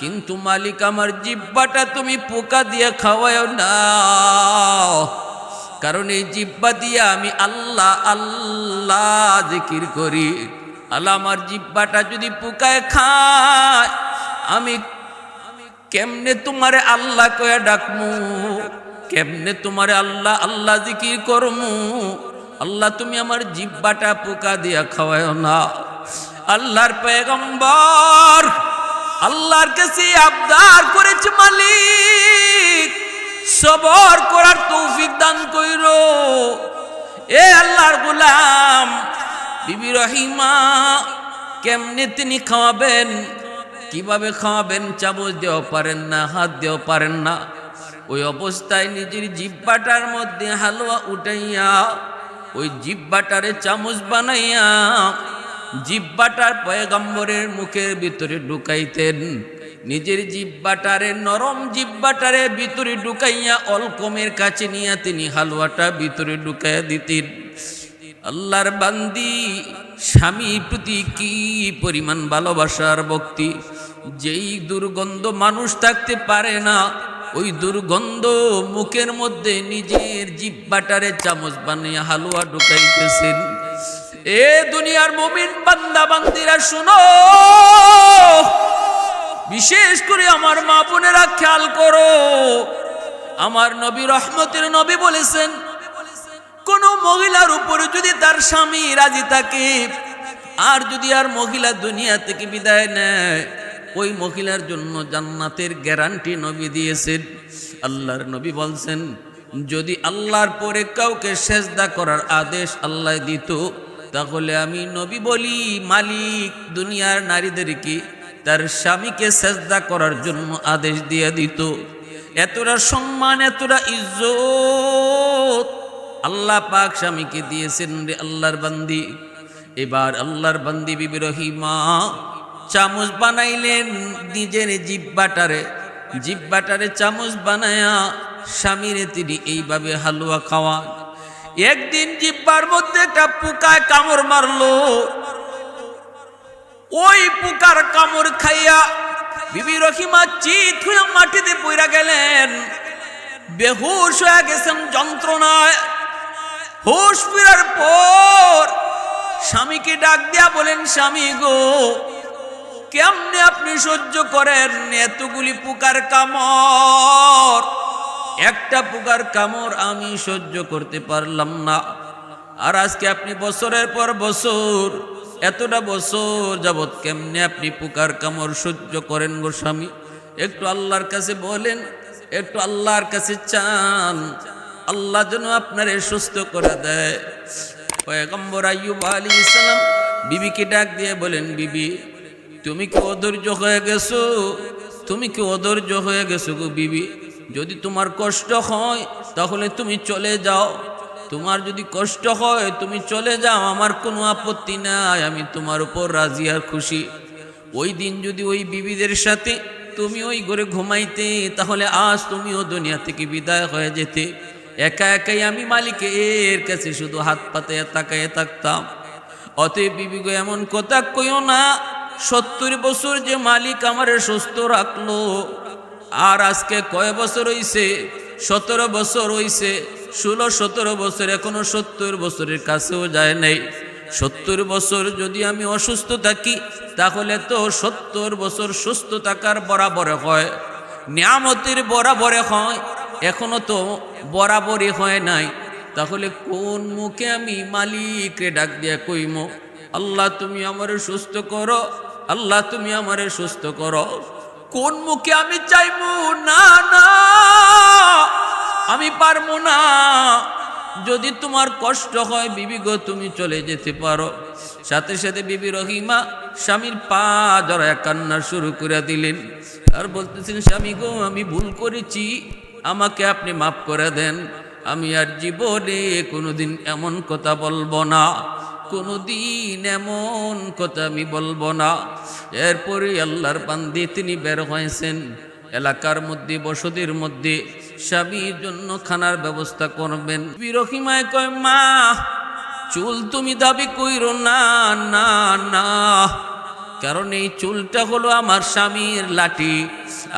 কিন্তু মালিক আমার জিহ্বাটা তুমি পোকা দিয়ে খাওয়াও না, কারণ এই জিহ্বা দিয়ে আমি আল্লাহ আল্লাহ জিকির করি। আল্লাহ আমার জিহ্বাটা যদি পোকায় খায়, আমি কেমনে তোমারে আল্লাহ কয়া ডাকমু, কেমনে তোমারে আল্লাহ আল্লাহ জিকির করমু। আল্লাহ তুমি আমার জিহ্বাটা পোকা দিয়া খাওয়ায় না। আল্লাহর পয়গম্বর আল্লাহর কাছে আবদার করেছে, মালিক সবর করার তৌফিক দান কইরো। এ আল্লাহর গোলাম বিবি রহিমা কেমনে তিনি খাওয়াবেন, কিভাবে খাওয়াবেন? চামচ দিয়েও পারেন না, হাত দিয়েও পারেন না। ওই অবস্থায় নিজের জিহ্বাটার মধ্যে হালুয়া উঠাইয়া ওই জিহ্বাটারে চামচ বানাইয়া জিহ্বাটার পয়গম্বরের মুখের ভিতরে ঢুকাইতেন। নিজের জিহ্বাটারে, নরম জিহ্বাটারে ভিতরে ঢুকাইয়া অলকমের কাছে নিয়ে তিনি হালুয়াটা ভিতরে ঢুকাইয়া দিতেন। আল্লাহর বান্দি স্বামীর প্রতি কি পরিমাণ ভালোবাসার ভক্তি! যেই দুর্গন্ধ মানুষ থাকতে পারে না, ওই দুর্গন্ধ মুখের মধ্যে নিজের জিহ্বাটারে চামচ বানিয়ে হালুয়া ঢুকাইতেছেন। এ দুনিয়ার মুমিন বান্দা বান্দিরা শুনো, বিশেষ করে আমার মা বোনেরা খেয়াল করো। আমার নবী রহমতের নবী বলেছেন, কোন মহিলার উপরে যদি তার স্বামী রাজি থাকে, আর যদি আর মহিলা দুনিয়া থেকে বিদায় নেয়, ওই মহিলার জন্য জান্নাতের গ্যারান্টি নবী দিয়েছেন। আল্লাহর নবী বলছেন, যদি আল্লাহর পরে কাউকে সেজদা করার আদেশ আল্লাহ দিত, তাহলে আমি নবী বলি, মালিক দুনিয়ার নারীদেরকে তার স্বামীকে সেজদা করার জন্য আদেশ দিয়ে দিত। এতটা সম্মান, এতটা ইজ্জত আল্লাহ পাক স্বামীকে দিয়েছেন রে আল্লাহর বান্দি। এবার আল্লাহর বান্দি বিবি রহিমা চামচ বানাইলেন নিজের জিহ্বাটারে চামচ বানায়া স্বামীরে তিনি এইভাবে হালুয়া খাওয়ান। একদিন জিহ্বার মধ্যে একটা পোকায় কামড় মারলো। ওই পোকার কামড় খাইয়া বিবি রহিমা চিত হয়ে মাটিতে পড়া গেলেন, বেহুশ হয়ে গেছেন যন্ত্রণায়। হুশ ফেরার পর স্বামীকে ডাক দিয়া বলেন, স্বামী গো, কেমনে আপনি সহ্য করেন এতগুলি পোকার কামড়? একটা পোকার কামড় আমি সহ্য করতে পারলাম না। আর আজকে আপনি বছরের পর বছর, এতটা বছর যাবৎ কেমনে আপনি পোকার কামড় সহ্য করেন গো স্বামী? একটু আল্লাহর কাছে বলেন, একটু আল্লাহর কাছে চান, আল্লাহ যেন আপনারে সুস্থ করে দেয়। পয়গম্বর আইয়ুব আলাইহিস সালাম বিবিকে ডাক দিয়ে বলেন, বিবি তুমি কি অধৈর্য হয়ে গেছো? তুমি কি অধৈর্য হয়ে গেছো গো বিবি? যদি তোমার কষ্ট হয় তাহলে তুমি চলে যাও। তোমার যদি কষ্ট হয় তুমি চলে যাও, আমার কোনো আপত্তি নাই, আমি তোমার উপর রাজি আর খুশি। ওই দিন যদি ওই বিবিদের সাথে তুমি ওই ঘরে ঘুমাইতে, তাহলে আজ তুমিও দুনিয়া থেকে বিদায় হয়ে যেতে। একা একাই আমি মালিকের কাছে শুধু হাত পাতে তাকায় থাকতাম। অতএব বিবি গো এমন কথা কইও না, 70 বছর যে মালিক আমারে সুস্থ রাখলো, আর আজকে কয় বছর হইছে? 17 বছর হইছে, 16-17 বছর, এখনো 70 বছরের কাছেও যায় নাই। 70 বছর যদি আমি অসুস্থ থাকি, তাহলে তো 70 বছর সুস্থ থাকার বরাবর হয়, নিয়ামতের বরাবর হয়, এখনো তো বরাবরই হয় নাই। তাহলে কোন মুখে আমি মালিকরে ডাক দিয়া কইমো, আল্লাহ তুমি আমারে সুস্থ করো, আল্লাহ তুমি আমারে সুস্থ করো? কোন মুখে আমি চাইবো? না না, আমি পারবো না। যদি তোমার কষ্ট হয় বিবি গো, তুমি চলে যেতে পারো। সাথে সাথে বিবি রহিমা স্বামীর পা জড়ায় কান্না শুরু করে দিলেন, আর বলতেছেন, স্বামী গো আমি ভুল করেছি, আমাকে আপনি মাফ করে দেন, আমি আর জীবনে কোনোদিন এমন কথা বলবো না, কোনোদিন এমন কথা আমি বলবো না। এরপরে আল্লাহর বান্দি তিনি বের হয়েছেন এলাকার মধ্যে, বসতির মধ্যে স্বামীর জন্য খানার ব্যবস্থা করবেন। রহিমায় কয়, মা চুল তুমি দাবি কইরো না, না না, কারণ এই চুলটা হলো আমার স্বামীর লাঠি।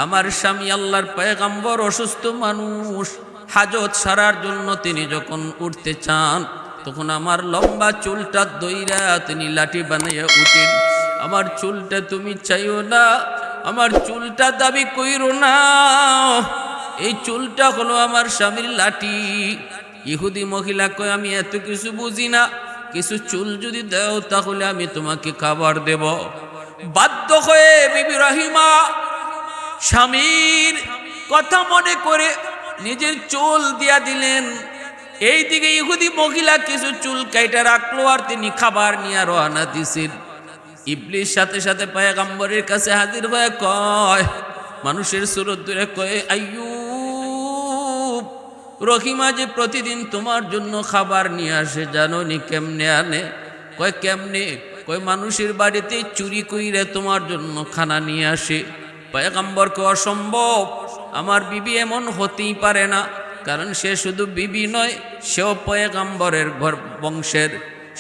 আমার স্বামী আল্লাহর পয়গম্বর, অসুস্থ মানুষ, হাজত সারার জন্য তিনি যখন উঠতে চান, তখন আমার লম্বা চুলটা দইরা তিনি লাঠি বানাইয়া উঠেন। আমার চুলটা তুমি চাইও না, আমার চুলটা দাবি কইরো না, এই চুলটা হলো আমার স্বামীর লাঠি। ইহুদি মহিলা কয়, আমি এত কিছু বুঝি না, কিছু চুল যদি দাও তাহলে আমি তোমাকে খাবার দেব। বাধ্য হয়ে বিবি রহিমা স্বামীর কথা মনে করে নিজের চুল দিয়া দিলেন। এইদিকে ইহুদি মহিলা কিছু চুল কাইটা রাখলো, আর তিনি খাবার নিয়ে রওনা দিছেন। ইবলিস সাথে সাথে পয়গম্বরের কাছে হাজির হয়ে কয়, মানুষের সুরত ধরে কয়, আইয়ুব, রহিমা যে প্রতিদিন তোমার জন্য খাবার নিয়ে আসে, জানো নি কেমনে আনে? কয় কেমনে? কয় মানুষের বাড়িতে চুরি কইরে তোমার জন্য খানা নিয়ে আসে। পয়গম্বর কয়, অসম্ভব, আমার বিবি এমন হতেই পারে না, কারণ সে শুধু বিবি নয়, সেও পয়গম্বরের বংশের।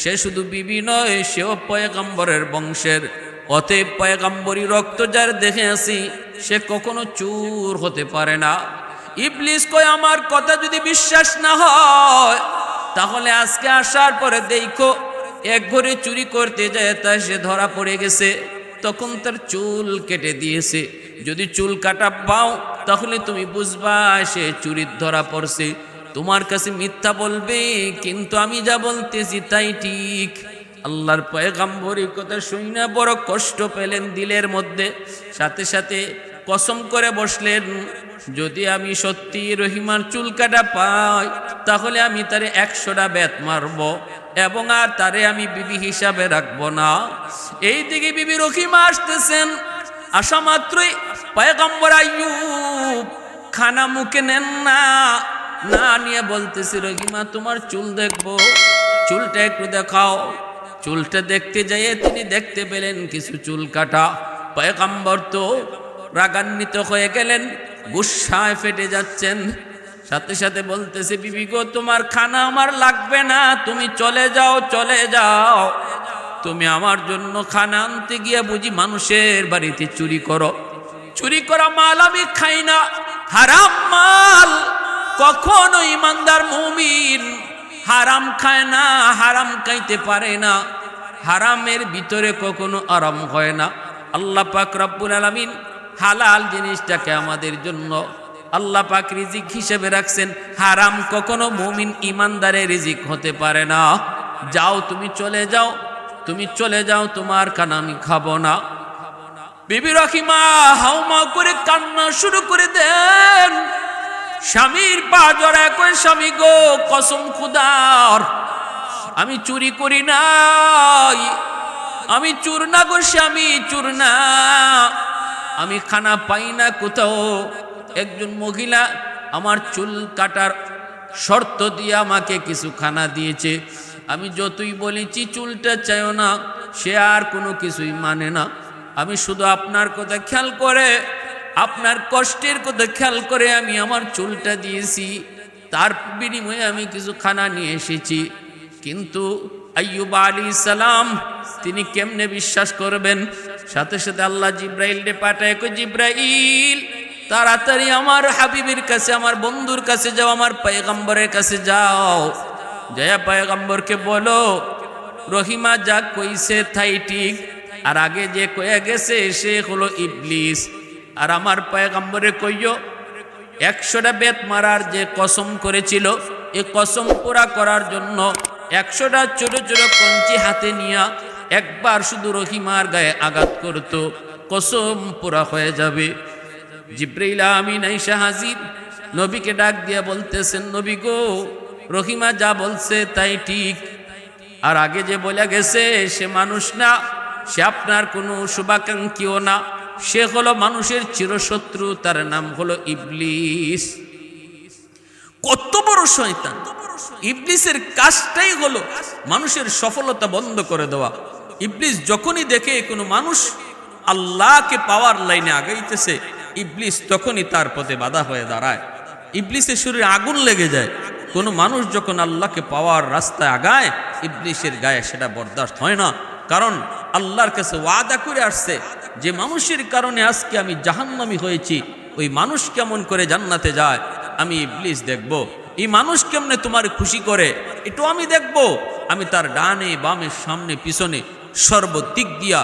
সে শুধু বিবি নয়, সেও পয়গম্বরের বংশের। অতএব পয়গম্বরী রক্ত যার দেখে আসি, সে কখনো চোর হতে পারে না। ইবলিস কয়, আমার কথা যদি বিশ্বাস না হয়, তাহলে আজকে আসার পরে দেখো, এক ঘরে চুরি করতে যায়, তা সে ধরা পড়ে গেছে, তখন তার চুল কেটে দিয়েছে। যদি চুল কাটা পাও, তাহলে তুমি বুঝবা সে চুরির ধরা পড়ছে। তোমার কাছে মিথ্যা বলবে, কিন্তু আমি যা বলতেছি তাই ঠিক। আল্লাহর পয়গম্বরের কথা শুনে বড় কষ্ট পেলেন দিলের মধ্যে। সাথে সাথে কসম করে বসলেন, যদি আমি সত্যি রহিমার চুল কাটা পাই, তাহলে আমি তারে 100টা বেত মারব, এবং আর তারে আমি বিবি হিসাবে রাখবো না। এইদিকে বিবি রহিমা আসতেছেন, আসা মাত্রই পয়গম্বর আইয়ুব খানা মুখে নেন না, না নিয়ে বলতেছি, রহিমা তোমার চুল দেখবো, চুলটা একটু দেখাও। চুলটা দেখতে যাইয়ে তিনি দেখতে পেলেন কিছু চুল কাটা। পয়গম্বর তো রাগান্বিত হয়ে গেলেন, গুসায় ফেটে যাচ্ছেন। সাথে সাথে বলতেছে, বিবি গো তোমার খানা আমার লাগবে না, তুমি চলে যাও, চলে যাও। তুমি আমার জন্য খানা আনতে গিয়ে বুঝি মানুষের বাড়িতে চুরি করো? চুরি করা মাল আমি খাই না, হারাম মাল। কখনো ইমানদার মুমিন হারাম খায় না, হারাম খাইতে পারে না। হারামের ভিতরে কখনো আরাম হয় না। আল্লাহ পাক রব্বুল আলামিন হালাল জিনিসটাকে আমাদের জন্য আল্লাহ পাক রিজিক হিসেবে রাখছেন। হারাম কখনো মুমিন ইমানদারের রিজিক হতে পারে না। যাও, তুমি চলে যাও, তুমি চলে যাও, তোমার খানা আমি খাবো না। বিবি রহিমা হাউমাউ করে কান্না শুরু করে দেন। স্বামীর পা জড়ায় কই, স্বামী গো কসম খুদার, আমি চুরি করি নাই, আমি চোর না গো স্বামী, চোর না। আমি খানা পাই না কোথাও। একজন মহিলা আমার চুল কাটার শর্ত দিয়ে আমাকে কিছু খানা দিয়েছে। আমি যতই বলেছি চুলটা চাইও না, সে আর কোনো কিছুই মানে না। আমি শুধু আপনার কথা খেয়াল করে, আপনার কষ্টের কথা খেয়াল করে আমি আমার চুলটা দিয়েছি, তার বিনিময়ে আমি কিছু খানা নিয়ে এসেছি। কিন্তু আইয়ুব আলাইহিস সালাম তিনি কেমনে বিশ্বাস করবেন? সাথে সাথে আল্লাহ জিব্রাইলকে পাঠায়, কই জিব্রাইল তাড়াতাড়ি আমার হাবিবের কাছে, আমার বন্ধুর কাছে যাও, আমার পয়গম্বরের কাছে যাও, জয়া পয়গম্বরকে বলো রহিমা যা কইছে তাই ঠিক, আর আগে যে কয়ে গেছে সে হলো ইবলিস। আর আমার পয়গম্বরে কইও 100টা বেত মারার যে কসম করেছিল, এই কসম পুরা করার জন্য 100টা ছোট ছোট কঞ্চি হাতে নিয়া একবার শুধু রহিমার গায়ে আঘাত করতো, কসম পুরা হয়ে যাবে। জিব্রাইল আমিন আইসা হাজির, নবীকে ডাক দিয়া বলতেছেন, নবী গো রহিমা যা বলছে তাই ঠিক, আর আগে যে বলে গেছে সে মানুষ না, সে আপনার কোনো শুভাকাঙ্ক্ষীও না, সে হলো মানুষের চিরশত্রু, তার নাম হলো ইবলিস। কত বড় শয়তান! ইবলিসের কাজটাই হলো মানুষের সফলতা বন্ধ করে দেওয়া। ইবলিস যখনই দেখে কোনো মানুষ আল্লাহকে পাওয়ার লাইনে আগাইতেছে, ইবলিস তখনই তার পথে বাধা হয়ে দাঁড়ায়। ইবলিসের শরীরে আগুন লেগে যায়। কোনো মানুষ যখন আল্লাহকে পাওয়ার রাস্তায় আগায়, ইবলিসের গায়ে সেটা বরদাস্ত হয় না। কারণ আল্লাহর কাছে ওয়াদা করে আসছে, যে মানুষের কারণে আজকে আমি জাহান্নামী হয়েছি, ওই মানুষ কেমন করে জান্নাতে যায় আমি ইবলিস দেখব। এই মানুষ কেমনে তোমার খুশি করে এটাও আমি দেখব। আমি তার ডানে বামে সামনে পিছনে সর্বদিক দিয়া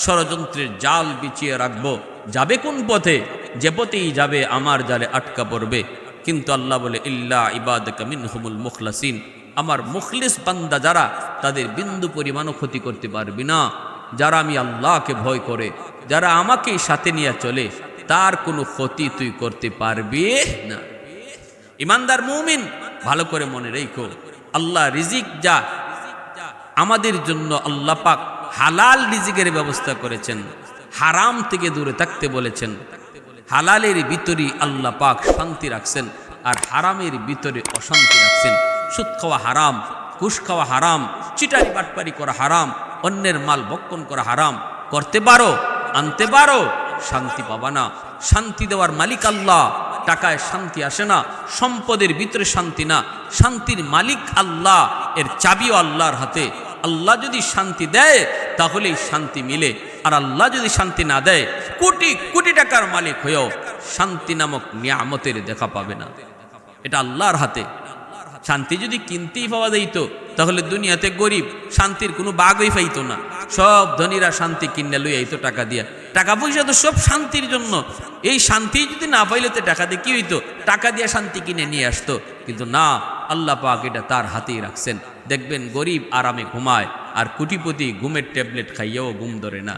ষড়যন্ত্রের জাল বিছিয়ে রাখবো। যাবে কোন পথে? যে পথেই যাবে আমার জালে আটকা পড়বে। কিন্তু আল্লাহ বলে, ইল্লা ইবাদাকা মিনহুমুল মুখলাসিন, আমার মুখলিস বান্দা যারা, তাদের বিন্দু পরিমাণও ক্ষতি করতে পারবি না। যারা আমি আল্লাহকে ভয় করে, যারা আমাকেই সাথে নিয়ে চলে, তার কোনো ক্ষতি তুই করতে পারবি না। ইমানদার মুমিন ভালো করে মনে রেখো, আল্লাহ রিজিক যা আমাদের জন্য আল্লাহ পাক হালাল রিজিকের ব্যবস্থা করেছেন, হারাম থেকে দূরে থাকতে বলেছেন। হালালের ভিতরে আল্লাহ পাক শান্তি রাখছেন, আর হারামের ভিতরে অশান্তি রাখছেন। সুদ খাওয়া হারাম, ঘুষ খাওয়া হারাম, চিটারি বাটপারি করা হারাম, অন্যের মাল ভক্ষণ করা হারাম। করতে পারো, আনতে পারো, শান্তি পাবা না। শান্তি দেওয়ার মালিক আল্লাহ। টাকায় শান্তি আসে না, সম্পদের ভিতরে শান্তি না, শান্তির মালিক আল্লাহ, এর চাবিও আল্লাহর হাতে। আল্লাহ যদি শান্তি দেয় তাহলেই শান্তি মিলে, আর আল্লাহ যদি শান্তি না দেয়, কোটি কোটি টাকার মালিক হয়েও শান্তি নামক নিয়ামতের দেখা পাবে না। এটা আল্লাহর হাতে। শান্তি যদি কিনতেই পাওয়া যাইতো, তাহলে দুনিয়াতে গরিব শান্তির কোনো বাগই পাইতো না। সব ধনীরা শান্তি কিনে লই আইতো টাকা দিয়া। টাকা পয়সা তো সব শান্তির জন্য। এই শান্তি যদি না পাইলে তো টাকা দিয়ে কি হইতো? টাকা দিয়ে শান্তি কিনে নিয়ে আসতো। কিন্তু না, আল্লাহ পাক এটা তার হাতেই রাখছেন। দেখবেন গরিব আরামে ঘুমায়, আর কোটিপতি ঘুমের ট্যাবলেট খাইয়েও ঘুম ধরে না।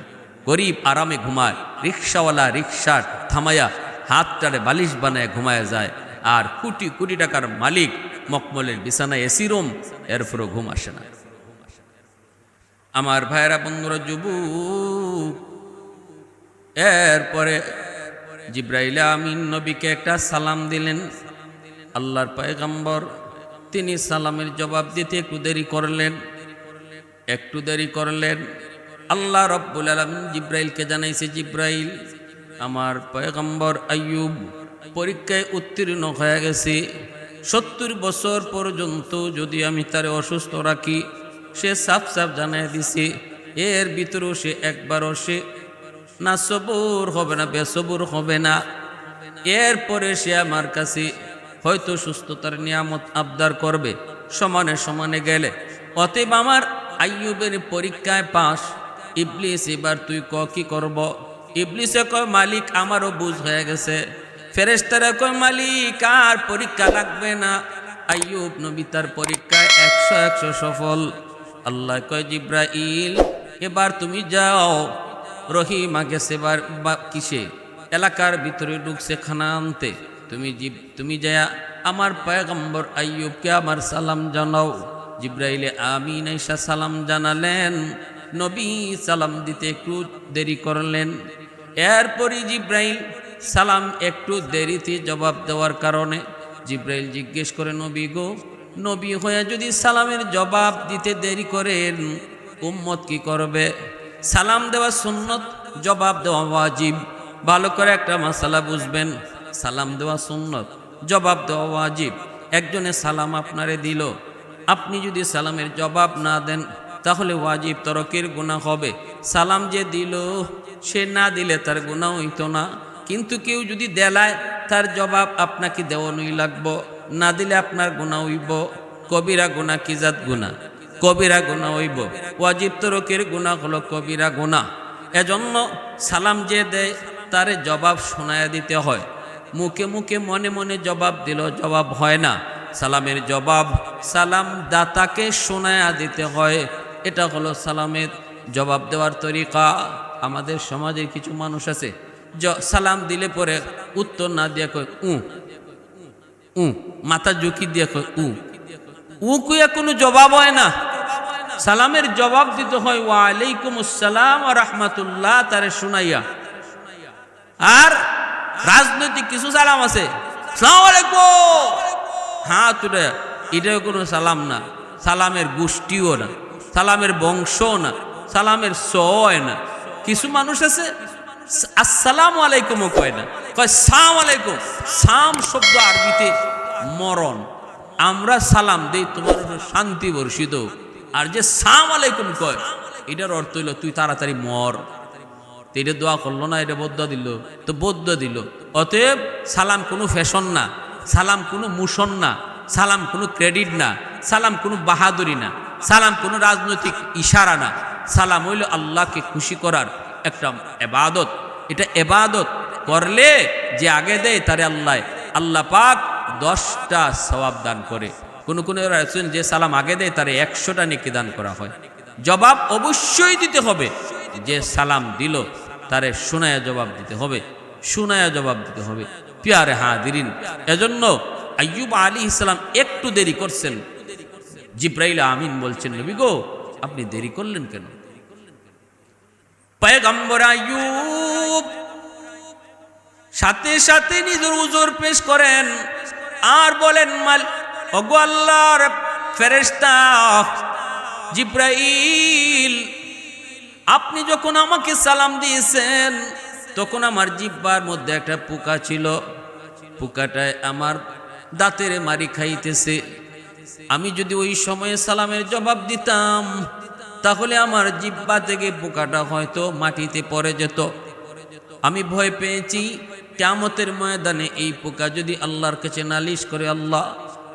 গরিব আরামে ঘুমায়, রিক্সাওয়ালা রিক্সা থামায়া হাতটারে বালিশ বানায় ঘুমায় যায়, আর কোটি কোটি টাকার মালিক মকমলের বিছানায় এসি রুম, এরপরও ঘুম আসে না। আমার ভাইয়েরা, বন্ধুরা, যুবক, এরপরে জিব্রাইল আমিন নবীকে একটা সালাম দিলেন। আল্লাহর পয়গম্বর তিনি সালামের জবাব দিতে একটু দেরি করলেন। আল্লাহ রব্বুল আলামিন জিব্রাইলকে জানাইছে, জিব্রাইল, আমার পয়গম্বর আইয়ুব পরীক্ষায় উত্তীর্ণ হয়ে গেছে। 70 বছর পর্যন্ত যদি আমি তারে অসুস্থ রাখি, সে সাফ সাফ জানাই দিছে, এর ভিতরেও সে একবারও সে না সবুর হবে না, বেসবুর হবে না। এরপরে সে আমার কাছে হয়তো সুস্থতার নিয়ামত আবদার করবে, সমানে সমানে গেলে। অতএব আমার আইয়ুবের পরীক্ষায় পাস। ইবলিস, এবার তুই কি করব? ইবলিসে কয়, মালিক আমারও বুঝ হয়ে গেছে। ফেরেশতারা কয়, মালিক আর পরীক্ষা লাগবে না। আইয়ুব নবী তার পরীক্ষায় 100 সফল। আল্লাহ কয়, জিব্রাইল, এবার তুমি যাও। রহিমা গেছে কিসে? এলাকার ভিতরে ঢুকছে খানা আনতে। তুমি যায়া আমার পয়গম্বর আইয়ুবকে আমার সালাম জানাও। জিব্রাইলে আমিন আইসা সালাম জানালেন। নবী সালাম দিতে একটু দেরি করলেন। এরপরই জিব্রাইল সালাম একটু দেরিতে জবাব দেওয়ার কারণে জিব্রাইল জিজ্ঞেস করে, নবী গো, নবী হয়ে যদি সালামের জবাব দিতে দেরি করেন, উম্মত কি করবে? সালাম দেওয়া সুন্নত, জবাব দেওয়া ওয়াজিব। ভালো করে একটা মাসালা বুঝবেন, সালাম দেওয়া সুন্নত, জবাব দেওয়া ওয়াজিব। একজনে সালাম আপনারে দিল, আপনি যদি সালামের জবাব না দেন তাহলে ওয়াজিব তরকের গুনাহ হবে। সালাম যে দিল সে না দিলে তার গুনাহ হইতো না, কিন্তু কেউ যদি দেলায় তার জবাব আপনাকে দেওয়ানোই লাগবো, না দিলে আপনার গুনাহ হইব। কবিরা গুনাহ কি জাত গুনাহ? কবিরা গুনাহ হইব। ওয়াজিব তরকের গুনাহ হলো কবিরা গুনাহ। এজন্য সালাম যে দেয় তারে জবাব শোনায়া দিতে হয়। মুখে মুখে মনে মনে জবাব দিল জবাব হয় না। সালামের জবাব সালাম দাতাকে শোনায়া দিতে হয়। এটা হলো সালামের জবাব দেওয়ার তরিকা। আমাদের সমাজের কিছু মানুষ আছে সালাম দিলে পরে উত্তর না দিয়ে কয় উ উ, মাথা ঝুঁকি দিয়ে কয় উ উ কুয়া কোনো জবাব হয় না। সালামের জবাব দিতে হয় ওয়ালাইকুম আসসালাম ওয়া রাহমাতুল্লাহ তারে শুনাইয়া। আর রাজনৈতিক কিছু সালাম আছে আসসালামু আলাইকুম হ্যাঁ তুলে, এটাও কোনো সালাম না। সালামের গোষ্ঠীও না, সালামের বংশও না, সালামের সয় না। কিছু মানুষ আছে আসসালামু আলাইকুমও কয় না, কয় সালাম আলাইকুম। সাম শব্দ আরবিতে মরণ। আমরা সালাম দেই তোমার শান্তি বর্ষিত, আর যে সালাম আলাইকুম কয় এটার অর্থ হইল তুই তাড়াতাড়ি মর। এটা দোয়া করলো না, এটা বদ্দা দিল তো বদ্দা দিল। অতএব সালাম কোনো ফ্যাশন না, সালাম কোনো মুশন না, সালাম কোনো ক্রেডিট না, সালাম কোনো বাহাদুরি না, সালাম কোনো রাজনৈতিক ইশারা না। সালাম হইল আল্লাহকে খুশি করার একটা এবাদত। এটা এবাদত করলে যে আগে দেয় তারে আল্লাহ পাক 10টা সওয়াব দান করে। কোন যে সালাম আগে দেয় তারে 100টা নেকি দান করা হয়। জবাব অবশ্যই দিতে হবে। যে সালাম দিল তারে শোনায়া জবাব দিতে হবে, শোনায়া জবাব দিতে হবে। পিয়ারে হাদিরিন, এজন্য আইয়ুব আলাইহিস সালাম একটু দেরি করছেন। জিবরাইল আমিন বলছেন নবী গো আপনি দেরি করলেন কেন? পয়গম্বর আইয়ুব সাথে সাথে নিজের উযর পেশ করেন আর বলেন ওগো আল্লাহর ফেরেশতা জিবরাইল, আপনি যখন আমাকে সালাম দিয়েছেন তখন আমার জিহ্বার মধ্যে একটা পোকা ছিল, পোকাটায় আমার দাঁতের মারি খাইতেছে। আমি যদি ওই সময়ে সালামের জবাব দিতাম তাহলে আমার জিহ্বা থেকে পোকাটা হয়তো মাটিতে পড়ে যেত। আমি ভয় পেয়েছি কিয়ামতের ময়দানে এই পোকা যদি আল্লাহর কাছে নালিশ করে, আল্লাহ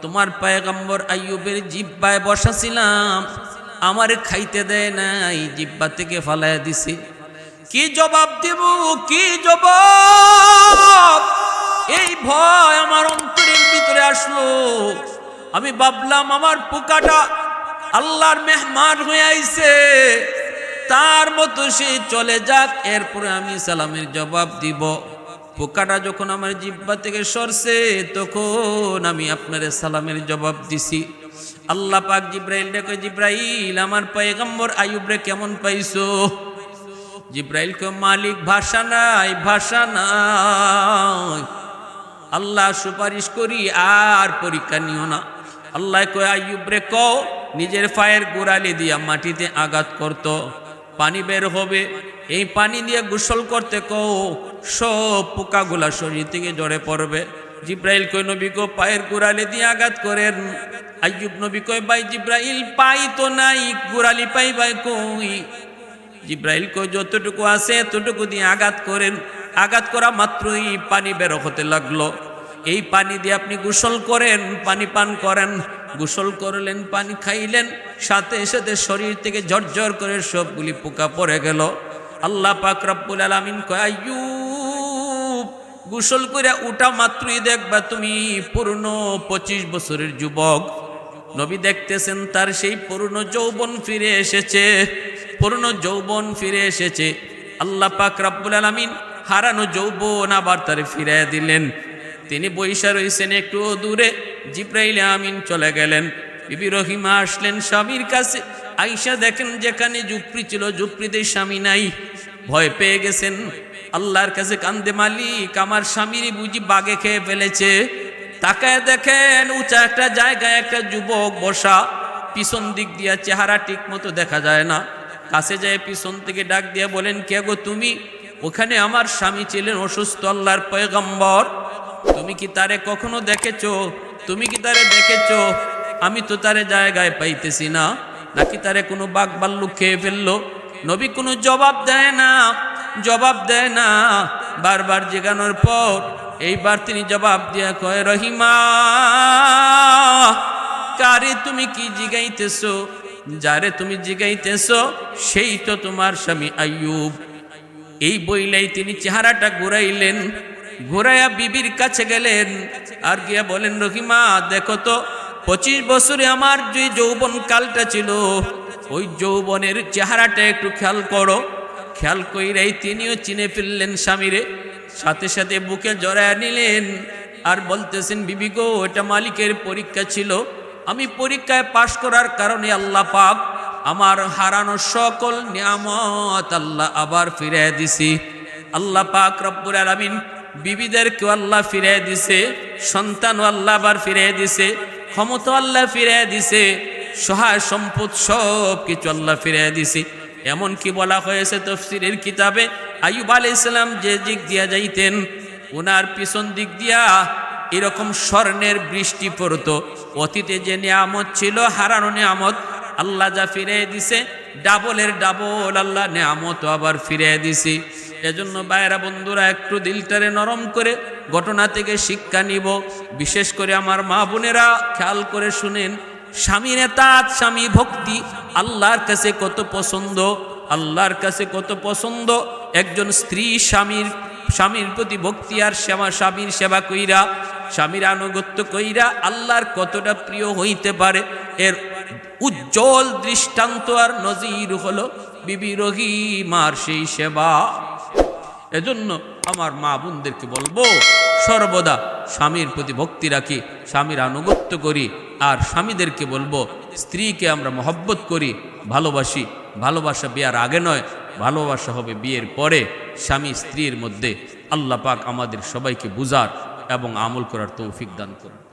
তোমার পয়গম্বর আইয়ুবের জিহ্বায় বসাছিলাম, আমারে খাইতে দেয় নাই, জিহ্বা থেকে ফালাইয়া দিছে। কি জবাব দেব, কি জবাব? এই ভয় আমার অন্তরের ভিতরে আসলো। আমি ভাবলাম আমার পোকাটা আল্লাহর মেহমান হয়ে আইছে, তার মতো সে চলে যাক, এরপরে আমি সালামের জবাব দিব। পোকাটা যখন আমার জিহ্বা থেকে সরছে তখন আমি আপনার সালামের জবাব দিছি। আল্লাহ পাক জিব্রাইল ডেকে, জিব্রাইল আমার পয়গম্বর আইয়ুব রে কেমন পাইছো? জিব্রাইল কয় মালিক ভাষা নাই, ভাষা নাই। আল্লাহ সুপারিশ করি আর পরীক্ষা নিও না। আল্লাহ কয় আইয়ুব রে কও নিজের পায়ের গোড়ালি দিয়া মাটিতে আঘাত করত, পানি বের হবে, এই পানি দিয়ে গোসল করতে কও, সব পোকাগুলা শরীর থেকে ঝরে পড়বে। জিব্রাইল কয় নবী গো পায়ের গোড়ালি দিয়ে আঘাত করেন। আইয়ুব নবী কয় ভাই জিব্রাইল পাই তো নাই, গোড়ালি পাই ভাই কই? জিব্রাইল কয় যতটুকু আছে এতটুকু দিয়ে আঘাত করেন। আঘাত করা মাত্রই পানি বের হতে লাগলো। এই পানি দিয়ে আপনি গোসল করেন, পানি পান করেন। গোসল করলেন, পানি খাইলেন, সাথে সাথে শরীর থেকে ঝরঝর করে সবগুলি পোকা পড়ে গেল। আল্লাহ পাক রব্বুল আলামিন কয় আইয়ুব গোসল করে উঠা মাত্রই দেখবা তুমি পূর্ণ 25 বছরের যুবক। নবী দেখতেছেন তার সেই পূর্ণ যৌবন ফিরে এসেছে, পূর্ণ যৌবন ফিরে এসেছে। আল্লাহ পাক রব্বুল আলামিন হারানো যৌবন আবার তারে ফিরিয়ে দিলেন। তিনি বৈশা রয়েছেন একটু দূরে, জিব্রাইল আমিন চলে গেলেন। বিবি রহিমা আসলেন স্বামীর কাছে। আয়েশা দেখেন যেখানে ঝুপড়ি ছিল ঝুপড়িতে স্বামী নাই, ভয় পেয়ে গেছেন। আল্লাহর কাছে কান্দে, মালিক আমার স্বামীরই বুঝি বাগে খেয়ে ফেলেছে। তাকায় দেখেন উঁচা একটা জায়গায় একটা যুবক বসা, পিছন দিক দিয়া চেহারা ঠিক মতো দেখা যায় না। কাছে যায় পিছন থেকে ডাক দিয়া বলেন কে গো তুমি? ওখানে আমার স্বামী ছিলেন অসুস্থ, আল্লাহর পয়গম্বর। তুমি কি তারে কখনো দেখেছো? তুমি কি তারে দেখেছো? আমি তো তারে জায়গায় পাইতেছি না, নাকি তারে কোনো বাঘ ভাল্লুক খেয়ে ফেললো? নবী কোনো জবাব দেয় না, জবাব দেয় না। বারবার জিজ্ঞানোর পর এইবার তিনি জবাব দিয়া কয়, রহিমা, কারে তুমি কি জিগাইতেছো? যারে তুমি জিগাইতেছো সেই তো তোমার স্বামী আইয়ুব। এই বইলাই তিনি চেহারাটা ঘুরাইলেন, ঘুরাইয়া বিবির কাছে গেলেন আর গিয়া বলেন, রহিমা দেখো তো, 25 বছরে আমার যে যৌবন কালটা ছিল, ওই যৌবনের চেহারাটা একটু খেয়াল করো। খেয়াল কইরাই তিনিও চিনে ফেললেন স্বামীরে, সাথে সাথে বুকে জড়ায় নিলেন আর বলতেছেন, বিবি গো, এটা মালিকের পরীক্ষা ছিল। আমি পরীক্ষায় পাশ করার কারণে আল্লাহ পাক আমার হারানো সকল নিয়ামত আল্লাহ আবার ফিরিয়ে দিছি। আল্লাহ পাক রব্বুল আলামিন বিবিদেরকেও আল্লাহ ফিরিয়ে দিছে, সন্তানও আল্লাহ আবার ফিরিয়ে দিছে, ক্ষমতা আল্লাহ ফিরিয়ে দিছে, সহায় সম্পদ সব কিছু আল্লাহ ফিরিয়ে দিছে। এমনকি বলা হয়েছে তাফসীরের কিতাবে, আইয়ুব আলাইহিস সালাম যে দিক দিয়া যাইতেন, ওনার পিছন দিক দিয়া এরকম স্বর্ণের বৃষ্টি পড়তো। অতীতে যে নিয়ামত ছিল, হারানো নিয়ামত, আল্লাহ যা ফিরিয়ে দিছে, ডাবলের ডাবল আল্লাহ নিয়ামত আবার ফিরিয়ে দিছে। এজন্য ভাইয়েরা বন্ধুরা, একটু দিলটারে নরম করে ঘটনা থেকে শিক্ষা নিব। বিশেষ করে আমার মা বোনেরা খেয়াল করে শুনেন, স্বামীর এতাত, স্বামী ভক্তি আল্লাহর কাছে কত পছন্দ, আল্লাহর কাছে কত পছন্দ। একজন স্ত্রী স্বামীর প্রতি ভক্তি আর স্বামীর সেবা কইরা, স্বামীর আনুগত্য কইরা আল্লাহর কতটা প্রিয় হইতে পারে, এর উজ্জ্বল দৃষ্টান্ত আর নজির হলো বিবি রহিমার সেই সেবা। এজন্য আমার মা বোনদেরকে বলবো, সর্বদা স্বামীর প্রতি ভক্তি রাখি, স্বামীর আনুগত্য করি। আর স্বামীদেরকে বলবো, স্ত্রীকে আমরা মহব্বত করি, ভালোবাসি। ভালোবাসা বিয়ার আগে নয়, ভালোবাসা হবে বিয়ের পরে। স্বামী স্ত্রীর মধ্যে আল্লাহ পাক আমাদের সবাইকে বুঝার এবং আমল করার তৌফিক দান করুন।